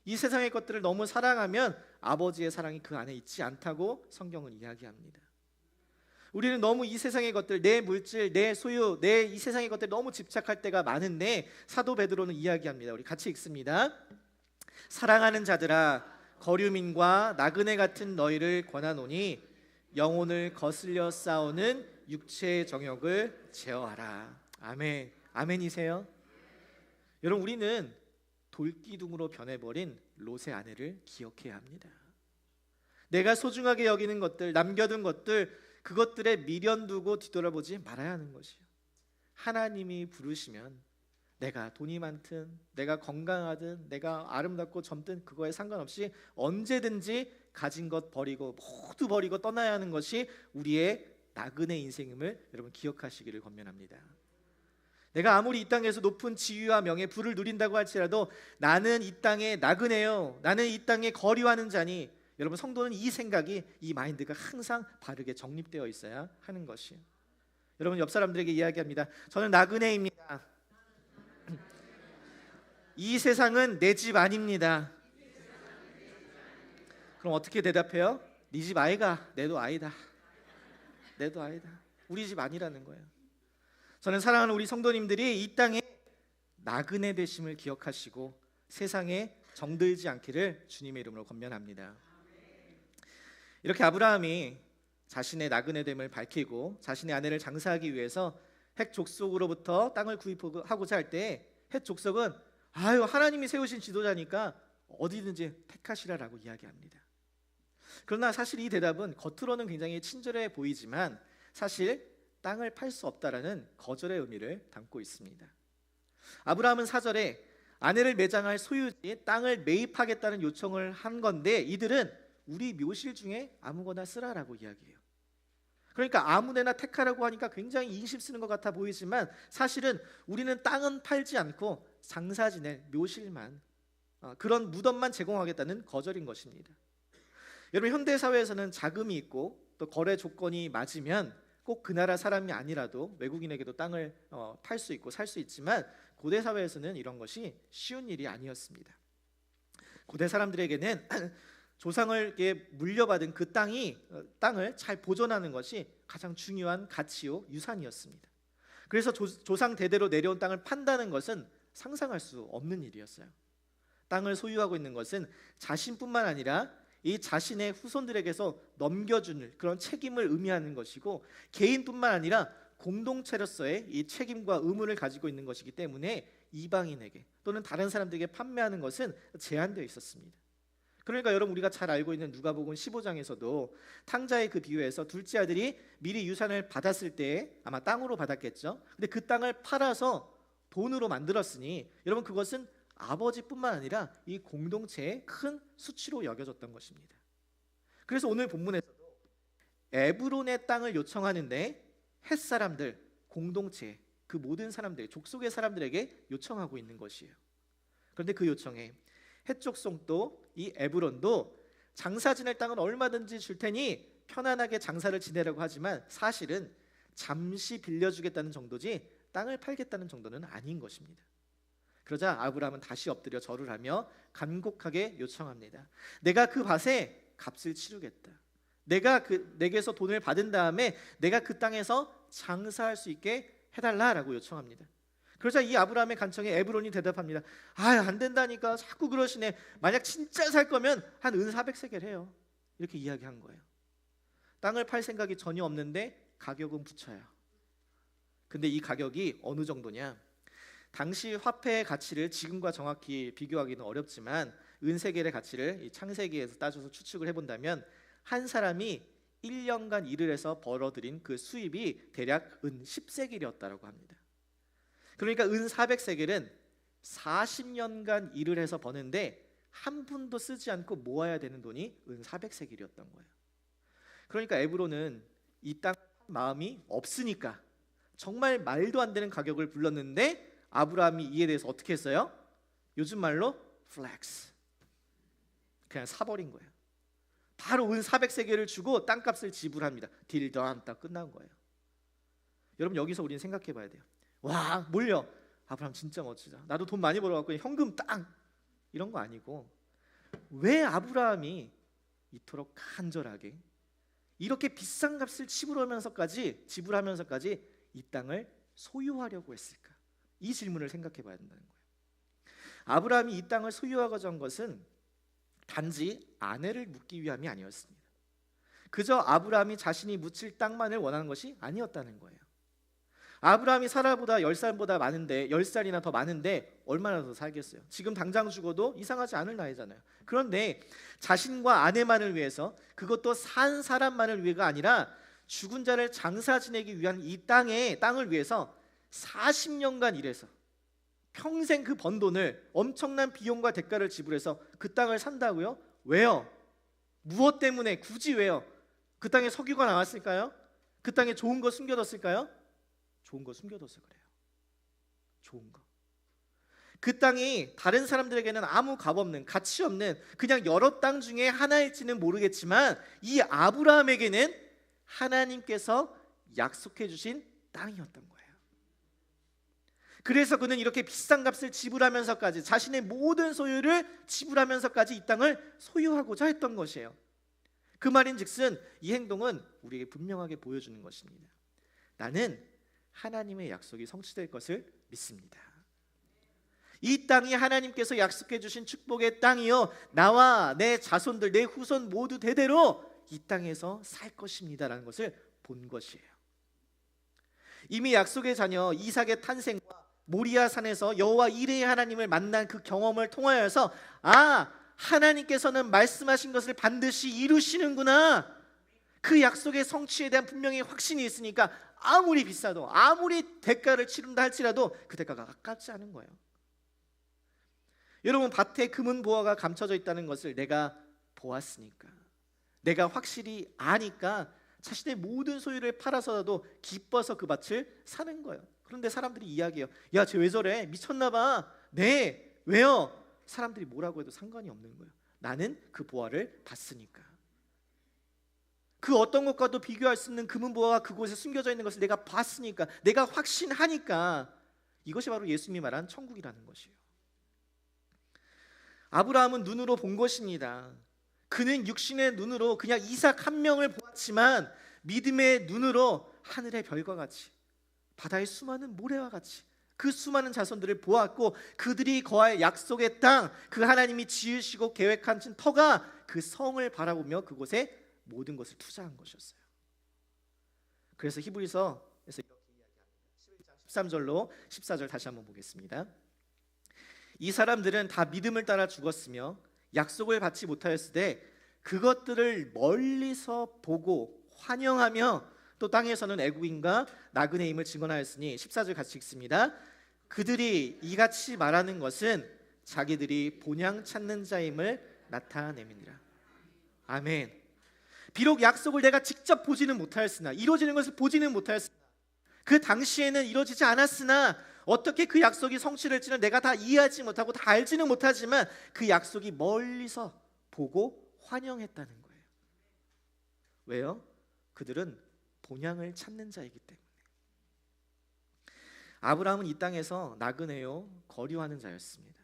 [SPEAKER 1] 이 세상의 것들을 너무 사랑하면 아버지의 사랑이 그 안에 있지 않다고 성경은 이야기합니다. 우리는 너무 이 세상의 것들, 내 물질, 내 소유, 내 이 세상의 것들 너무 집착할 때가 많은데 사도 베드로는 이야기합니다. 우리 같이 읽습니다. 사랑하는 자들아, 거류민과 나그네 같은 너희를 권하노니 영혼을 거슬려 싸우는 육체의 정욕을 제어하라. 아멘. 아멘이세요? 여러분, 우리는 돌기둥으로 변해버린 롯의 아내를 기억해야 합니다. 내가 소중하게 여기는 것들, 남겨둔 것들, 그것들에 미련 두고 뒤돌아보지 말아야 하는 것이요. 하나님이 부르시면 내가 돈이 많든 내가 건강하든 내가 아름답고 젊든 그거에 상관없이 언제든지 가진 것 버리고 모두 버리고 떠나야 하는 것이 우리의 나그네 인생임을 여러분 기억하시기를 권면합니다. 내가 아무리 이 땅에서 높은 지위와 명예, 부를 누린다고 할지라도 나는 이 땅의 나그네요, 나는 이 땅에 거류하는 자니, 여러분 성도는 이 생각이, 이 마인드가 항상 바르게 정립되어 있어야 하는 것이에요. 여러분 옆 사람들에게 이야기합니다. 저는 나그네입니다. 이 세상은 내 집 아닙니다. 그럼 어떻게 대답해요? 네 집 아이가 내도 아이다. 내도 아이다. 우리 집 아니라는 거예요. 저는 사랑하는 우리 성도님들이 이 땅에 나그네 되심을 기억하시고 세상에 정들지 않기를 주님의 이름으로 권면합니다. 이렇게 아브라함이 자신의 나그네됨을 밝히고 자신의 아내를 장사하기 위해서 헷 족속으로부터 땅을 구입하고자 할 때 헷 족속은 하나님이 세우신 지도자니까 어디든지 택하시라라고 이야기합니다. 그러나 사실 이 대답은 겉으로는 굉장히 친절해 보이지만 사실 땅을 팔 수 없다라는 거절의 의미를 담고 있습니다. 아브라함은 4절에 아내를 매장할 소유지 땅을 매입하겠다는 요청을 한 건데 이들은 우리 묘실 중에 아무거나 쓰라라고 이야기해요. 그러니까 아무데나 택하라고 하니까 굉장히 인심 쓰는 것 같아 보이지만 사실은 우리는 땅은 팔지 않고 장사 지낼 묘실만, 그런 무덤만 제공하겠다는 거절인 것입니다. 여러분 현대 사회에서는 자금이 있고 또 거래 조건이 맞으면 꼭 그 나라 사람이 아니라도 외국인에게도 땅을 팔 수 있고 살 수 있지만 고대 사회에서는 이런 것이 쉬운 일이 아니었습니다. 고대 사람들에게는 조상을 물려받은 그 땅을 잘 보존하는 것이 가장 중요한 가치요 유산이었습니다. 그래서 조상 대대로 내려온 땅을 판다는 것은 상상할 수 없는 일이었어요. 땅을 소유하고 있는 것은 자신뿐만 아니라 이 자신의 후손들에게서 넘겨주는 그런 책임을 의미하는 것이고 개인뿐만 아니라 공동체로서의 이 책임과 의무를 가지고 있는 것이기 때문에 이방인에게 또는 다른 사람들에게 판매하는 것은 제한되어 있었습니다. 그러니까 여러분 우리가 잘 알고 있는 누가복음 15장에서도 탕자의 그 비유에서 둘째 아들이 미리 유산을 받았을 때 아마 땅으로 받았겠죠. 근데 그 땅을 팔아서 돈으로 만들었으니 여러분 그것은 아버지뿐만 아니라 이 공동체의 큰 수치로 여겨졌던 것입니다. 그래서 오늘 본문에서도 에브론의 땅을 요청하는데 헷 사람들, 공동체, 그 모든 사람들, 족속의 사람들에게 요청하고 있는 것이에요. 그런데 그 요청에 헷 족속도 이 에브론도 장사 지낼 땅은 얼마든지 줄 테니 편안하게 장사를 지내라고 하지만 사실은 잠시 빌려주겠다는 정도지 땅을 팔겠다는 정도는 아닌 것입니다. 그러자 아브라함은 다시 엎드려 절을 하며 간곡하게 요청합니다. 내가 그 밭에 값을 치르겠다. 내가 내게서 돈을 받은 다음에 내가 그 땅에서 장사할 수 있게 해달라라고 요청합니다. 그러자 이 아브라함의 간청에 에브론이 대답합니다. 안 된다니까 자꾸 그러시네. 만약 진짜 살 거면 한 은 400세겔 해요. 이렇게 이야기한 거예요. 땅을 팔 생각이 전혀 없는데 가격은 붙여요. 근데 이 가격이 어느 정도냐? 당시 화폐의 가치를 지금과 정확히 비교하기는 어렵지만 은 세겔의 가치를 이 창세기에서 따져서 추측을 해본다면 한 사람이 1년간 일을 해서 벌어들인 그 수입이 대략 은 10세겔이었다고 합니다. 그러니까 은 400세겔은 40년간 일을 해서 버는데 한 푼도 쓰지 않고 모아야 되는 돈이 은 400세겔이었던 거예요. 그러니까 에브론은 이 땅 마음이 없으니까 정말 말도 안 되는 가격을 불렀는데 아브라함이 이에 대해서 어떻게 했어요? 요즘 말로 플렉스, 그냥 사버린 거예요. 바로 은 400세겔을 주고 땅값을 지불합니다. 딜 던 딱 끝난 거예요. 여러분 여기서 우리는 생각해 봐야 돼요. 와 몰려, 아브라함 진짜 멋지다. 나도 돈 많이 벌어갖고 현금 땅 이런 거 아니고 왜 아브라함이 이토록 간절하게 이렇게 비싼 값을 지불하면서까지 이 땅을 소유하려고 했을까? 이 질문을 생각해 봐야 된다는 거예요. 아브라함이 이 땅을 소유하고자 한 것은 단지 아내를 묻기 위함이 아니었습니다. 그저 아브라함이 자신이 묻힐 땅만을 원하는 것이 아니었다는 거예요. 아브라함이 사라보다 10살보다 많은데 10살이나 더 많은데 얼마나 더 살겠어요? 지금 당장 죽어도 이상하지 않을 나이잖아요. 그런데 자신과 아내만을 위해서, 그것도 산 사람만을 위해가 아니라 죽은 자를 장사 지내기 위한 이 땅을 위해서 40년간 일해서 평생 그 번 돈을, 엄청난 비용과 대가를 지불해서 그 땅을 산다고요? 왜요? 무엇 때문에? 굳이 왜요? 그 땅에 석유가 나왔을까요? 그 땅에 좋은 거 숨겨뒀을까요? 좋은 거 숨겨둬서 그래요. 좋은 거. 그 땅이 다른 사람들에게는 아무 값없는, 가치 없는 그냥 여러 땅 중에 하나일지는 모르겠지만 이 아브라함에게는 하나님께서 약속해 주신 땅이었던 거예요. 그래서 그는 이렇게 비싼 값을 지불하면서까지, 자신의 모든 소유를 지불하면서까지 이 땅을 소유하고자 했던 것이에요. 그 말인즉슨 이 행동은 우리에게 분명하게 보여주는 것입니다. 나는 하나님의 약속이 성취될 것을 믿습니다. 이 땅이 하나님께서 약속해 주신 축복의 땅이요, 나와 내 자손들, 내 후손 모두 대대로 이 땅에서 살 것입니다라는 것을 본 것이에요. 이미 약속의 자녀 이삭의 탄생과 모리아 산에서 여호와 이레의 하나님을 만난 그 경험을 통하여서, 하나님께서는 말씀하신 것을 반드시 이루시는구나, 그 약속의 성취에 대한 분명히 확신이 있으니까 아무리 비싸도, 아무리 대가를 치른다 할지라도 그 대가가 아깝지 않은 거예요. 여러분, 밭에 금은 보화가 감춰져 있다는 것을 내가 보았으니까, 내가 확실히 아니까 자신의 모든 소유를 팔아서라도 기뻐서 그 밭을 사는 거예요. 그런데 사람들이 이야기해요. 야, 쟤 왜 저래? 미쳤나 봐. 네, 왜요? 사람들이 뭐라고 해도 상관이 없는 거예요. 나는 그 보화를 봤으니까. 그 어떤 것과도 비교할 수 없는 금은 보화가 그곳에 숨겨져 있는 것을 내가 봤으니까, 내가 확신하니까. 이것이 바로 예수님이 말한 천국이라는 것이에요. 아브라함은 눈으로 본 것입니다. 그는 육신의 눈으로 그냥 이삭 한 명을 보았지만 믿음의 눈으로 하늘의 별과 같이, 바다의 수많은 모래와 같이 그 수많은 자손들을 보았고, 그들이 거할 약속의 땅, 그 하나님이 지으시고 계획한 터가 그 성을 바라보며 그곳에 모든 것을 투자한 것이었어요. 그래서 히브리서에서 이렇게 이야기합니다. 11장 13절로 14절 다시 한번 보겠습니다. 이 사람들은 다 믿음을 따라 죽었으며 약속을 받지 못하였으되 그것들을 멀리서 보고 환영하며 또 땅에서는 애국인과 나그네 임을 증언하였으니, 14절 같이 읽습니다. 그들이 이같이 말하는 것은 자기들이 본향 찾는 자임을 나타내느니라. 아멘. 비록 약속을 내가 직접 보지는 못하였으나, 이루어지는 것을 보지는 못하였으나, 그 당시에는 이루어지지 않았으나, 어떻게 그 약속이 성취될지는 내가 다 이해하지 못하고 다 알지는 못하지만 그 약속이 멀리서 보고 환영했다는 거예요. 왜요? 그들은 본향을 찾는 자이기 때문에. 아브라함은 이 땅에서 나그네요, 거류하는 자였습니다.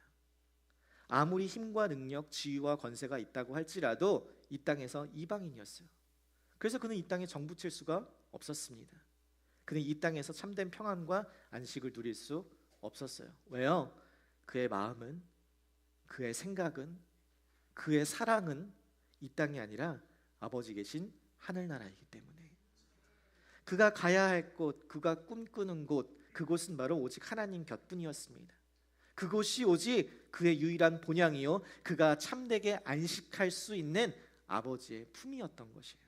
[SPEAKER 1] 아무리 힘과 능력, 지위와 권세가 있다고 할지라도 이 땅에서 이방인이었어요. 그래서 그는 이 땅에 정붙일 수가 없었습니다. 그는 이 땅에서 참된 평안과 안식을 누릴 수 없었어요. 왜요? 그의 마음은, 그의 생각은, 그의 사랑은 이 땅이 아니라 아버지 계신 하늘나라이기 때문에. 그가 가야 할 곳, 그가 꿈꾸는 곳, 그곳은 바로 오직 하나님 곁뿐이었습니다. 그곳이 오직 그의 유일한 본향이요, 그가 참되게 안식할 수 있는 아버지의 품이었던 것이에요.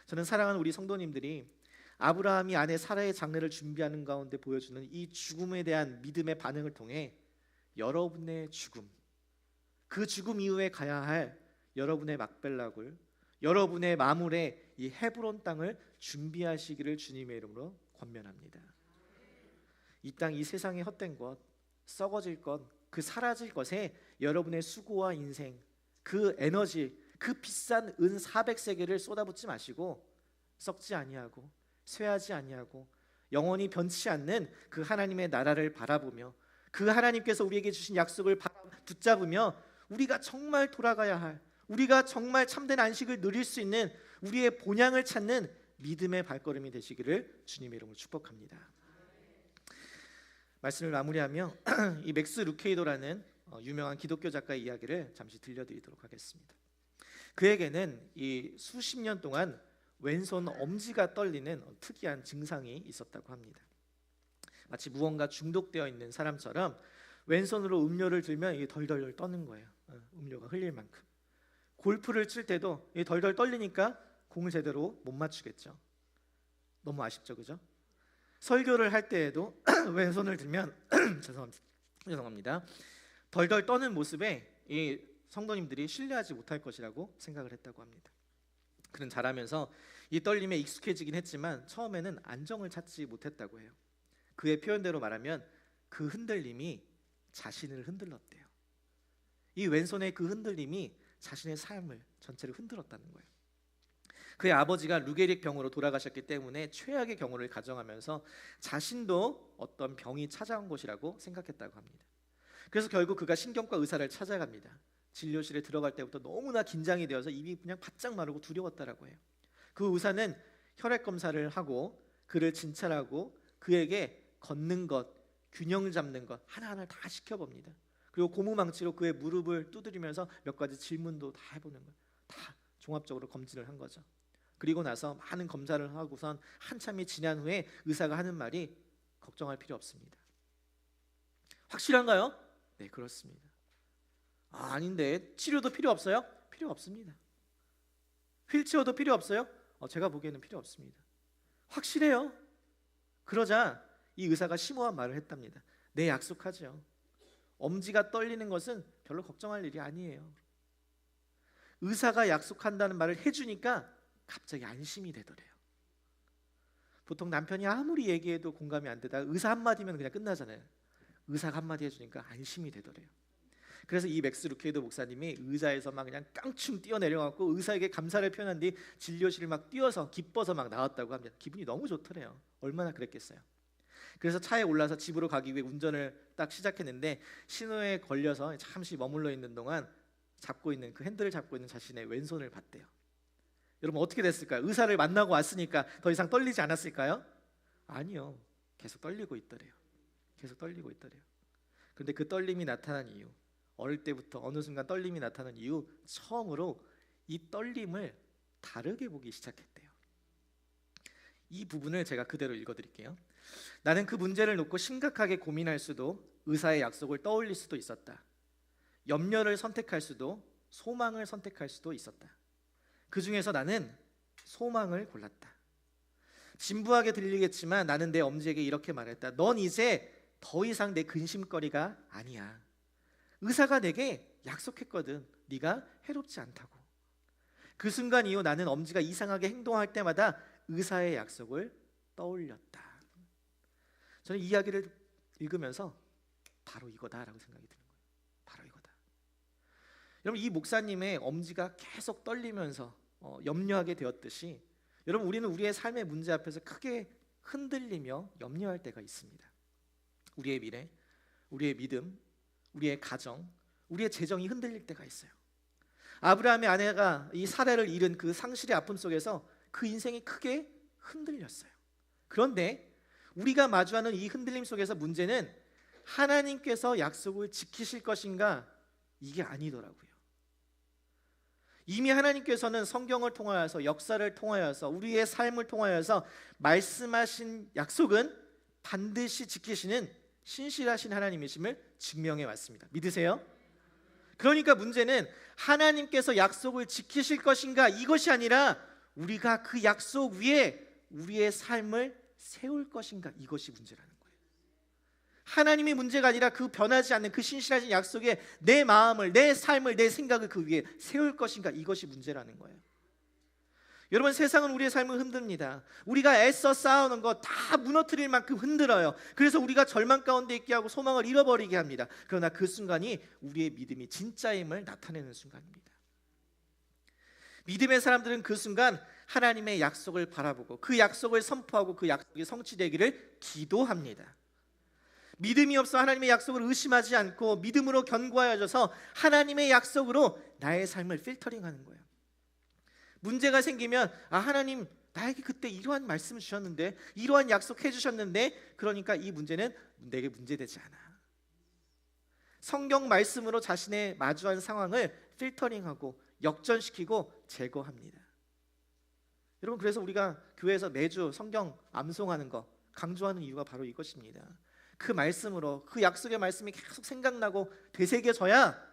[SPEAKER 1] 저는 사랑하는 우리 성도님들이 아브라함이 아내 사라의 장례를 준비하는 가운데 보여주는 이 죽음에 대한 믿음의 반응을 통해 여러분의 죽음, 그 죽음 이후에 가야 할 여러분의 막벨라굴, 여러분의 마물의 이 헤브론 땅을 준비하시기를 주님의 이름으로 권면합니다. 이 땅, 이 세상의 헛된 것, 썩어질 것, 그 사라질 것에 여러분의 수고와 인생, 그 에너지, 그 비싼 은 400세겔을 쏟아붓지 마시고 썩지 아니하고 쇠하지 아니하고 영원히 변치 않는 그 하나님의 나라를 바라보며 그 하나님께서 우리에게 주신 약속을 붙잡으며 우리가 정말 돌아가야 할, 우리가 정말 참된 안식을 누릴 수 있는, 우리의 본향을 찾는 믿음의 발걸음이 되시기를 주님의 이름으로 축복합니다. 말씀을 마무리하며 이 맥스 루케이도라는 유명한 기독교 작가의 이야기를 잠시 들려드리도록 하겠습니다. 그에게는 이 수십 년 동안 왼손 엄지가 떨리는 특이한 증상이 있었다고 합니다. 마치 무언가 중독되어 있는 사람처럼 왼손으로 음료를 들면 이게 덜덜 떠는 거예요. 음료가 흘릴 만큼. 골프를 칠 때도 이게 덜덜 떨리니까 공을 제대로 못 맞추겠죠. 너무 아쉽죠, 그죠? 설교를 할 때에도 왼손을 들면 죄송합니다. 덜덜 떠는 모습에 이 성도님들이 신뢰하지 못할 것이라고 생각을 했다고 합니다. 그는 자라면서 이 떨림에 익숙해지긴 했지만 처음에는 안정을 찾지 못했다고 해요. 그의 표현대로 말하면 그 흔들림이 자신을 흔들었대요. 이 왼손의 그 흔들림이 자신의 삶을 전체를 흔들었다는 거예요. 그의 아버지가 루게릭 병으로 돌아가셨기 때문에 최악의 경우를 가정하면서 자신도 어떤 병이 찾아온 것이라고 생각했다고 합니다. 그래서 결국 그가 신경과 의사를 찾아갑니다. 진료실에 들어갈 때부터 너무나 긴장이 되어서 입이 그냥 바짝 마르고 두려웠다라고 해요. 그 의사는 혈액 검사를 하고 그를 진찰하고 그에게 걷는 것, 균형 잡는 것 하나하나 다 시켜봅니다. 그리고 고무망치로 그의 무릎을 두드리면서 몇 가지 질문도 다 해보는 거예요. 다 종합적으로 검진을 한 거죠. 그리고 나서 많은 검사를 하고선 한참이 지난 후에 의사가 하는 말이 걱정할 필요 없습니다. 확실한가요? 네, 그렇습니다. 아닌데 치료도 필요 없어요? 필요 없습니다. 휠체어도 필요 없어요? 제가 보기에는 필요 없습니다. 확실해요. 그러자 이 의사가 심오한 말을 했답니다. 네, 약속하죠. 엄지가 떨리는 것은 별로 걱정할 일이 아니에요. 의사가 약속한다는 말을 해주니까 갑자기 안심이 되더래요. 보통 남편이 아무리 얘기해도 공감이 안 되다가 의사 한마디면 그냥 끝나잖아요. 의사가 한마디 해주니까 안심이 되더래요. 그래서 이 맥스 루케이도 목사님이 의자에서 막 그냥 깡충 뛰어내려가고 의사에게 감사를 표현한 뒤 진료실을 막 뛰어서 기뻐서 막 나왔다고 합니다. 기분이 너무 좋더래요. 얼마나 그랬겠어요. 그래서 차에 올라서 집으로 가기 위해 운전을 딱 시작했는데 신호에 걸려서 잠시 머물러 있는 동안 잡고 있는 그 핸들을 잡고 있는 자신의 왼손을 봤대요. 여러분 어떻게 됐을까요? 의사를 만나고 왔으니까 더 이상 떨리지 않았을까요? 아니요. 계속 떨리고 있더래요. 계속 떨리고 있더래요. 그런데 그 떨림이 나타난 이유, 어릴 때부터 어느 순간 떨림이 나타난 이유, 처음으로 이 떨림을 다르게 보기 시작했대요. 이 부분을 제가 그대로 읽어드릴게요. 나는 그 문제를 놓고 심각하게 고민할 수도 의사의 약속을 떠올릴 수도 있었다. 염려를 선택할 수도 소망을 선택할 수도 있었다. 그 중에서 나는 소망을 골랐다. 진부하게 들리겠지만 나는 내 엄지에게 이렇게 말했다. 넌 이제 더 이상 내 근심거리가 아니야. 의사가 내게 약속했거든. 네가 해롭지 않다고. 그 순간 이후 나는 엄지가 이상하게 행동할 때마다 의사의 약속을 떠올렸다. 저는 이 이야기를 읽으면서 바로 이거다라고 생각이 드는 거예요. 바로 이거다. 여러분 이 목사님의 엄지가 계속 떨리면서 염려하게 되었듯이 여러분 우리는 우리의 삶의 문제 앞에서 크게 흔들리며 염려할 때가 있습니다. 우리의 미래, 우리의 믿음, 우리의 가정, 우리의 재정이 흔들릴 때가 있어요. 아브라함의 아내가 이 사라를 잃은 그 상실의 아픔 속에서 그 인생이 크게 흔들렸어요. 그런데 우리가 마주하는 이 흔들림 속에서 문제는 하나님께서 약속을 지키실 것인가 이게 아니더라고요. 이미 하나님께서는 성경을 통하여서 역사를 통하여서 우리의 삶을 통하여서 말씀하신 약속은 반드시 지키시는 신실하신 하나님이심을 증명해 왔습니다. 믿으세요? 그러니까 문제는 하나님께서 약속을 지키실 것인가 이것이 아니라 우리가 그 약속 위에 우리의 삶을 세울 것인가 이것이 문제라는 거예요. 하나님이 문제가 아니라 그 변하지 않는 그 신실하신 약속에 내 마음을, 내 삶을, 내 생각을 그 위에 세울 것인가 이것이 문제라는 거예요. 여러분 세상은 우리의 삶을 흔듭니다. 우리가 애써 쌓아오는 거 다 무너뜨릴 만큼 흔들어요. 그래서 우리가 절망 가운데 있게 하고 소망을 잃어버리게 합니다. 그러나 그 순간이 우리의 믿음이 진짜임을 나타내는 순간입니다. 믿음의 사람들은 그 순간 하나님의 약속을 바라보고 그 약속을 선포하고 그 약속이 성취되기를 기도합니다. 믿음이 없어 하나님의 약속을 의심하지 않고 믿음으로 견고하여져서 하나님의 약속으로 나의 삶을 필터링하는 거예요. 문제가 생기면 하나님 나에게 그때 이러한 말씀을 주셨는데, 이러한 약속해 주셨는데, 그러니까 이 문제는 내게 문제되지 않아. 성경 말씀으로 자신의 마주한 상황을 필터링하고 역전시키고 제거합니다. 여러분, 그래서 우리가 교회에서 매주 성경 암송하는 거 강조하는 이유가 바로 이것입니다. 그 말씀으로, 그 약속의 말씀이 계속 생각나고 되새겨져야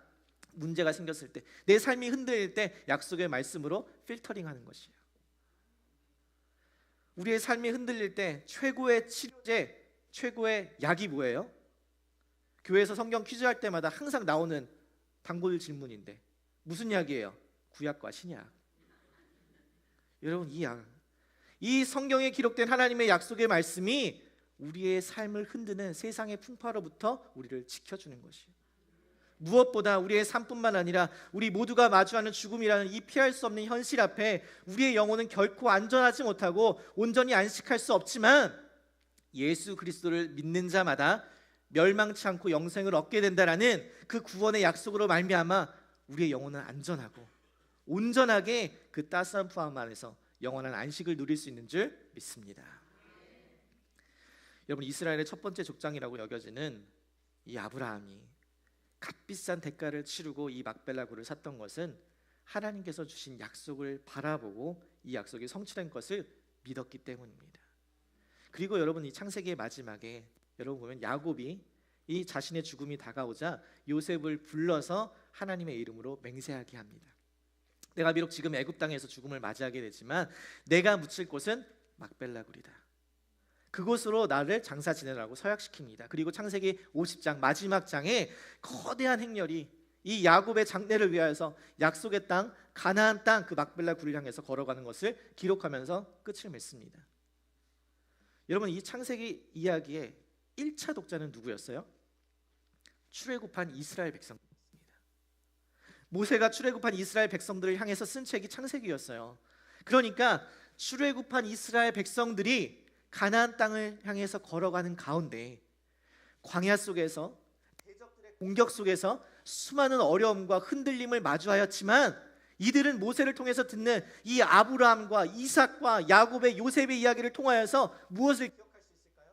[SPEAKER 1] 문제가 생겼을 때, 내 삶이 흔들릴 때 약속의 말씀으로 필터링하는 것이에요. 우리의 삶이 흔들릴 때 최고의 치료제, 최고의 약이 뭐예요? 교회에서 성경 퀴즈할 때마다 항상 나오는 단골 질문인데 무슨 약이에요? 구약과 신약. 여러분, 이 성경에 기록된 하나님의 약속의 말씀이 우리의 삶을 흔드는 세상의 풍파로부터 우리를 지켜주는 것이에요. 무엇보다 우리의 삶뿐만 아니라 우리 모두가 마주하는 죽음이라는 이 피할 수 없는 현실 앞에 우리의 영혼은 결코 안전하지 못하고 온전히 안식할 수 없지만, 예수 그리스도를 믿는 자마다 멸망치 않고 영생을 얻게 된다라는 그 구원의 약속으로 말미암아 우리의 영혼은 안전하고 온전하게 그 따스한 품 안에서 영원한 안식을 누릴 수 있는 줄 믿습니다. 여러분, 이스라엘의 첫 번째 족장이라고 여겨지는 이 아브라함이 값비싼 대가를 치르고 이 막벨라 굴을 샀던 것은 하나님께서 주신 약속을 바라보고 이 약속이 성취된 것을 믿었기 때문입니다. 그리고 여러분, 이 창세기의 마지막에 여러분 보면 야곱이 이 자신의 죽음이 다가오자 요셉을 불러서 하나님의 이름으로 맹세하게 합니다. 내가 비록 지금 애굽 땅에서 죽음을 맞이하게 되지만 내가 묻힐 곳은 막벨라 굴이다. 그곳으로 나를 장사 지내라고 서약시킵니다. 그리고 창세기 50장 마지막 장에 거대한 행렬이 이 야곱의 장례를 위하여서 약속의 땅 가나안 땅 그 막벨라 굴을 향해서 걸어가는 것을 기록하면서 끝을 맺습니다. 여러분, 이 창세기 이야기의 1차 독자는 누구였어요? 출애굽한 이스라엘 백성들입니다. 모세가 출애굽한 이스라엘 백성들을 향해서 쓴 책이 창세기였어요. 그러니까 출애굽한 이스라엘 백성들이 가나안 땅을 향해서 걸어가는 가운데 광야 속에서 대적들의 공격 속에서 수많은 어려움과 흔들림을 마주하였지만, 이들은 모세를 통해서 듣는 이 아브라함과 이삭과 야곱의 요셉의 이야기를 통하여서 무엇을 기억할 수 있을까요?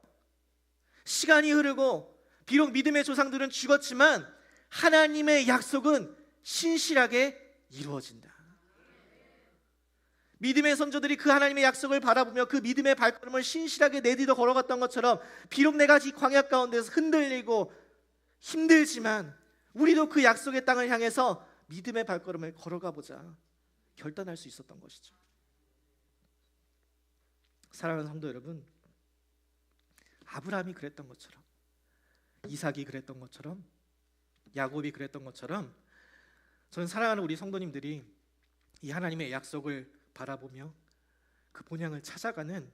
[SPEAKER 1] 시간이 흐르고 비록 믿음의 조상들은 죽었지만 하나님의 약속은 신실하게 이루어진다. 믿음의 선조들이 그 하나님의 약속을 바라보며 그 믿음의 발걸음을 신실하게 내딛어 걸어갔던 것처럼, 비록 내가 이 광야 가운데서 흔들리고 힘들지만 우리도 그 약속의 땅을 향해서 믿음의 발걸음을 걸어가 보자 결단할 수 있었던 것이죠. 사랑하는 성도 여러분, 아브라함이 그랬던 것처럼, 이삭이 그랬던 것처럼, 야곱이 그랬던 것처럼, 저는 사랑하는 우리 성도님들이 이 하나님의 약속을 바라보며 그 본향을 찾아가는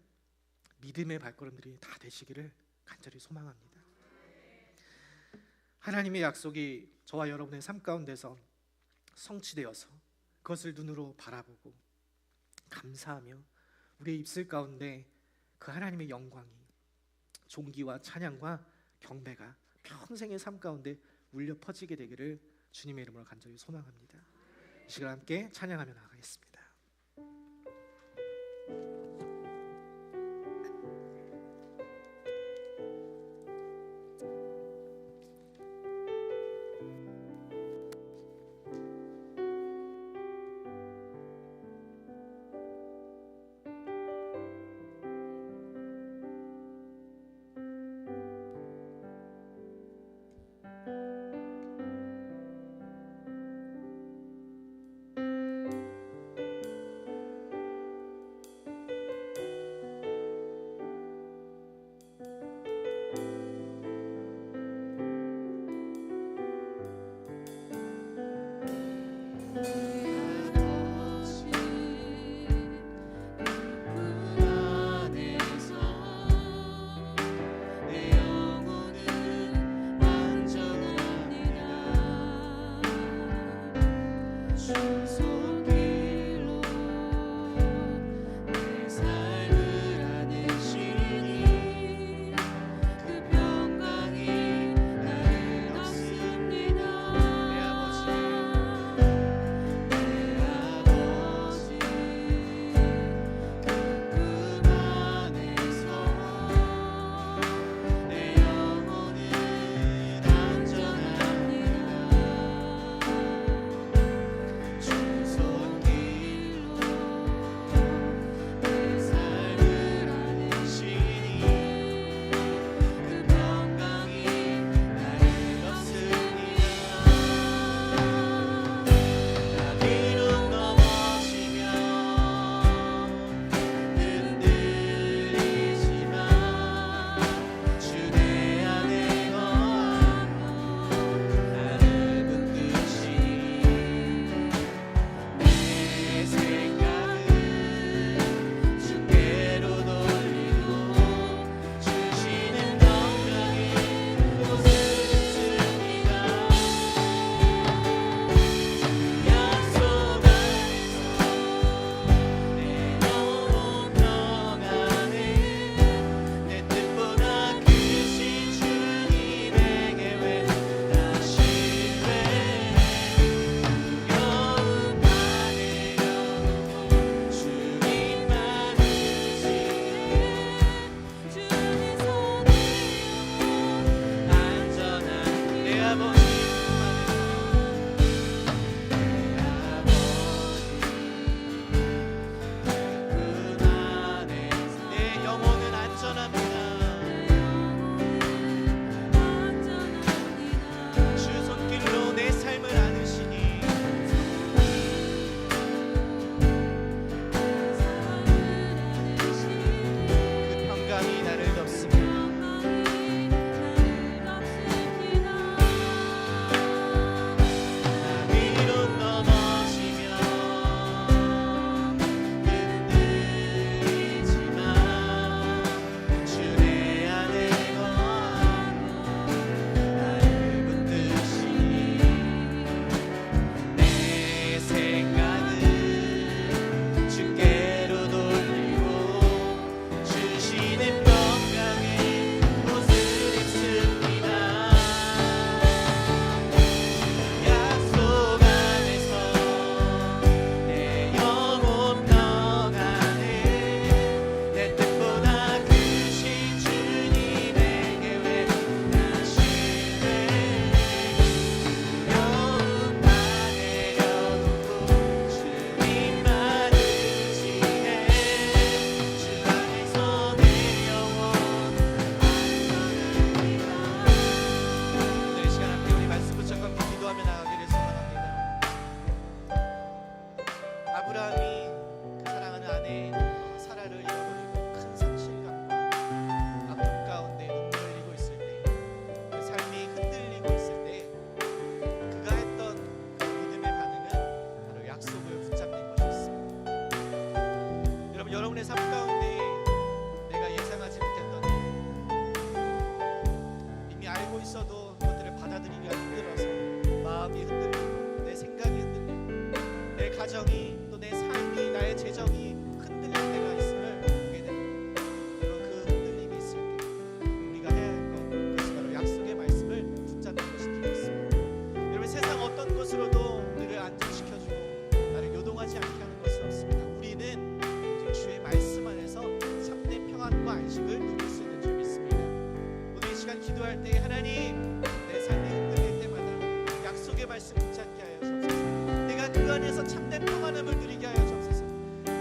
[SPEAKER 1] 믿음의 발걸음들이 다 되시기를 간절히 소망합니다. 하나님의 약속이 저와 여러분의 삶 가운데서 성취되어서 그것을 눈으로 바라보고 감사하며 우리의 입술 가운데 그 하나님의 영광이, 존귀와 찬양과 경배가 평생의 삶 가운데 울려 퍼지게 되기를 주님의 이름으로 간절히 소망합니다. 이 시간 함께 찬양하며 나가겠습니다. 가정이 또 내 삶이 나의 재정이 흔들릴 때가 있음을 보게 됩니다. 여러분 그 흔들림이 있을 때 우리가 해야 할 것 그것이 바로 약속의 말씀을 붙잡는 것이 되겠습니다. 여러분 세상 어떤 것으로도 우리를 안정시켜주고 나를 요동하지 않게 하는 것은 없습니다. 우리는 오직 주의 말씀 안에서 참된 평안과 안식을 누릴 수 있는 줄 믿습니다. 오늘 이 시간 기도할 때 하나님 내 삶이 흔들릴 때마다 약속의 말씀 붙잡게 하여 주옵소서. 내가 그 안에서 참된 평안함을 누리게 하여 주옵소서.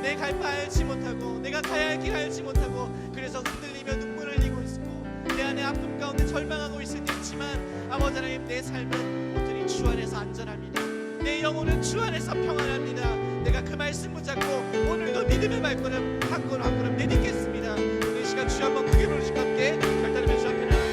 [SPEAKER 1] 내 갈 바 알지 못하고 내가 가야 할 길 알지 못하고 그래서 흔들리며 눈물을 흘리고 있고 내 안에 아픔 가운데 절망하고 있을 때 있지만 아버지 하나님 내 삶은 온전히 주 안에서 안전합니다. 내 영혼은 주 안에서 평안합니다. 내가 그 말씀 붙잡고 오늘도 믿음의 발걸음 한 걸음 한 걸음 내딛겠습니다. 오늘 이 시간 주 한번 크게 부르시고 함께 결단하며 주 앞에 나갑니다.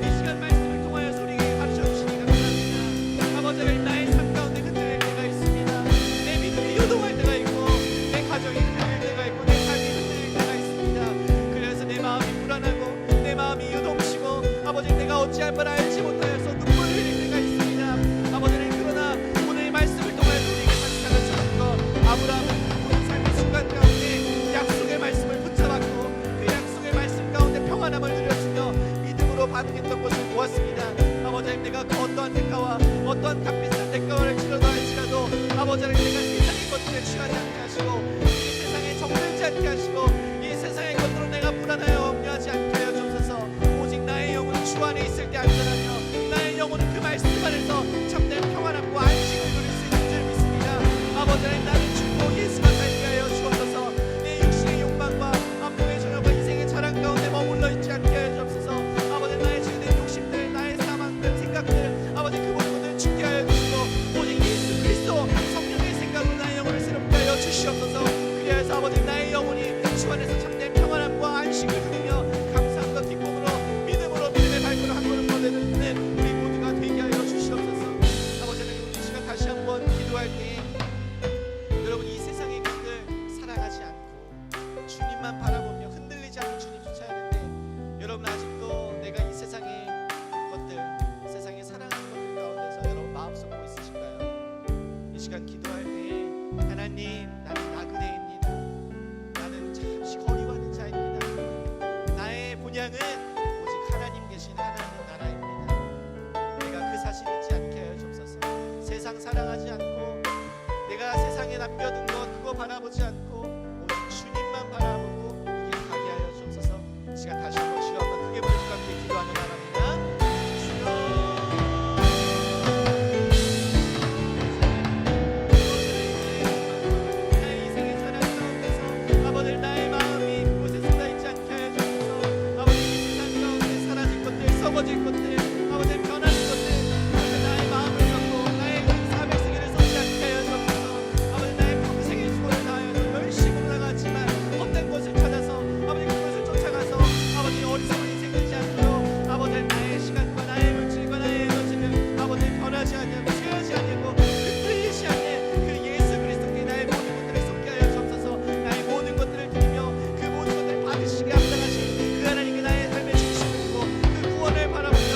[SPEAKER 1] 이 시간 말씀을 통하여서 우리에게 가르쳐 주시니 감사합니다. 아버지 하나님 나의 삶 가운데 흔들릴 때가 있습니다. 내 믿음이 요동할 때가 있고 내 가정이 흔들릴 때가 있고 내 삶이 흔들릴 때가 있습니다. 그래서 내 마음이 불안하고 내 마음이 요동치고 아버지 내가 어찌할 바를 알지 못하여서 눈물을 흘릴 때가 있습니다. 아버지는 그러나 오늘 이 말씀을 통하여서 우리에게 다시 가르쳐준 것 아브라함은 모든 삶의 순간 가운데 약속의 말씀을 붙잡았고 그 약속의 말씀 가운데 평안함을 누렸으며 믿음으로 반응했던 것을 보았습니다. 아버지 하나님 내가 그 어떠한 대가와 어떠한 값비싼 대가를 치러도 할지라도 아버지 하나님 내가 세상의 것들에 취하지 않게 하시고 이 세상에 정들지 않게 하시고 이 세상의 것들로 내가 불안하여 염려하지 않게 하여 주옵소서. 오직 나의 영혼은 주 안에 있을 때 안전하며 나의 영혼은 그 말씀 안에서 참된 평안함과 안식을 누릴 수 있는 줄 믿습니다. 아버지 하나님 나는 죽고 예수가 살게 하여 주옵소서. 내 육신의 욕망과 앞으로의 전화과 인생의 자랑 가운데 머물러 있지 않게 하여 주옵소서. 아버지 나의 죄된 욕심들 나의 사망들 생각들 아버지 그 모든 것들을 죽게 하여 주시고 오직 예수 그리스도 성령의 생각으로 나의 영혼을 새롭게 하여 주시옵소서. 그리하여서 아버지 나의 영혼이 주 안에서 참된 평안함과 안식을 누리며 감사함과 기쁨으로 믿음으로 믿음의 발걸음 한 걸음 더 내딛는 우리 모두가 되게 하여 주시옵소서. 아버지 하나님 이 시간 다시 한번 기도할 때 여러분 이 세상의 것들 사랑하지 않고 주님만 바라보며 흔들리지 않고 주님 쫓아야하는데 여러분 아직도 내가 이 세상의 것들 세상의 사랑하는 것들 가운데서 여러분 마음속 보고 있으신가요? 이 시간 기도할 때 하나님 나는 나그네입니다. 나는 잠시 거리와는 자입니다. 나의 본향은 오직 하나님 계신 하나님 나라입니다. 내가 그 사실 잊지 않게 하여 주옵소서. 세상 사랑하지 않고 내가 세상에 남겨둔 것 그거 바라보지 않고 오직 주님만 바라보고 이게 가게 하여 주옵소서. 이 시간 다시 한번 주여 한번 크게 부르시고 함께 기도하는 바랍니다. 나의 마음이 그곳에 쏟아있지 않게 하여 주옵소서. 아버지 이 세상 가운데 사라질 것들 썩어질 것들 아버지 변하는 것들 아버지 나의 마음을 쏟고 나의 사백세계를 쏟지 않게 하여 주옵소서. 아버지 나의 평생의 수고를 다하여서 열심히 나갔지만 헛된 것을 찾아서 아버지 그것을 쫓아가서 아버지 어리석은 인생 되지 않도록 아버지 나의 시간과 나의 물질과 나의 에너지를 아버지 변하지 않냐고 쇠하지 않냐고 흔들리지 않게 그 예수 그리스도께 나의 모든 것들을 쏟게 하여 주옵소서. 나의 모든 것들을 드리며 그 모든 것들을 받으시게 합당하신 그 하나님께 나의 삶의 중심을 두고 그 구원을 바라보며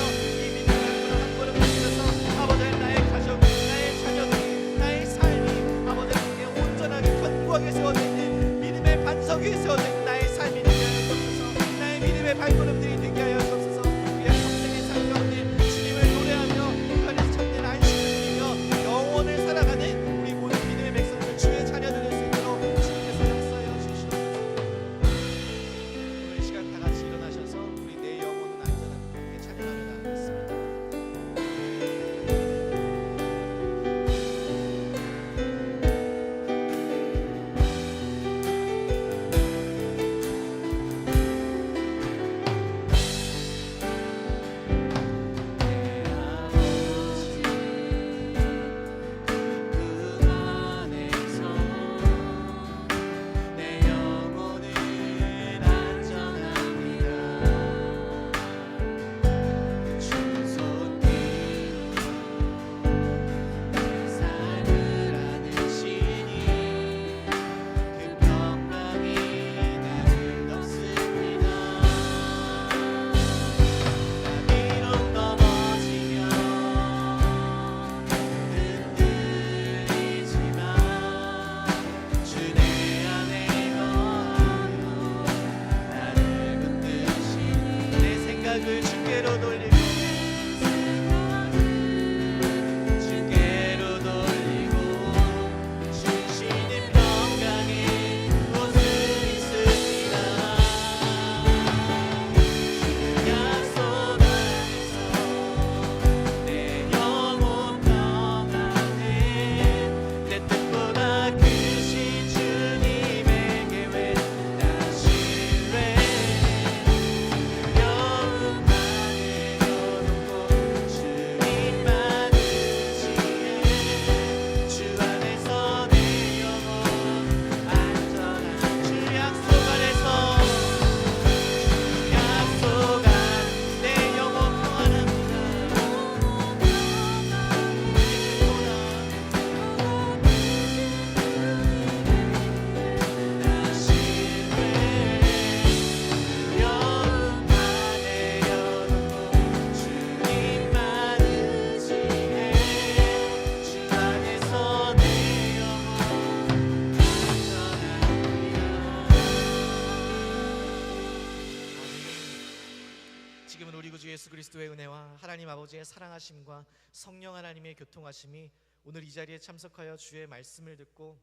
[SPEAKER 2] 지금은 우리 구주 예수 그리스도의 은혜와 하나님 아버지의 사랑하심과 성령 하나님의 교통하심이 오늘 이 자리에 참석하여 주의 말씀을 듣고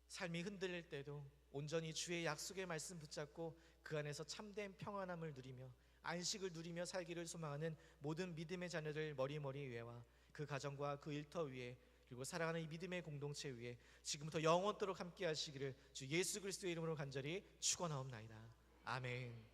[SPEAKER 2] 삶이 흔들릴 때도 온전히 주의 약속의 말씀 붙잡고 그 안에서 참된 평안함을 누리며 안식을 누리며 살기를 소망하는 모든 믿음의 자녀들 머리머리 위에와 그 가정과 그 일터 위에 그리고 사랑하는 이 믿음의 공동체 위에 지금부터 영원토록 함께 하시기를 주 예수 그리스도의 이름으로 간절히 축원하옵나이다. 아멘.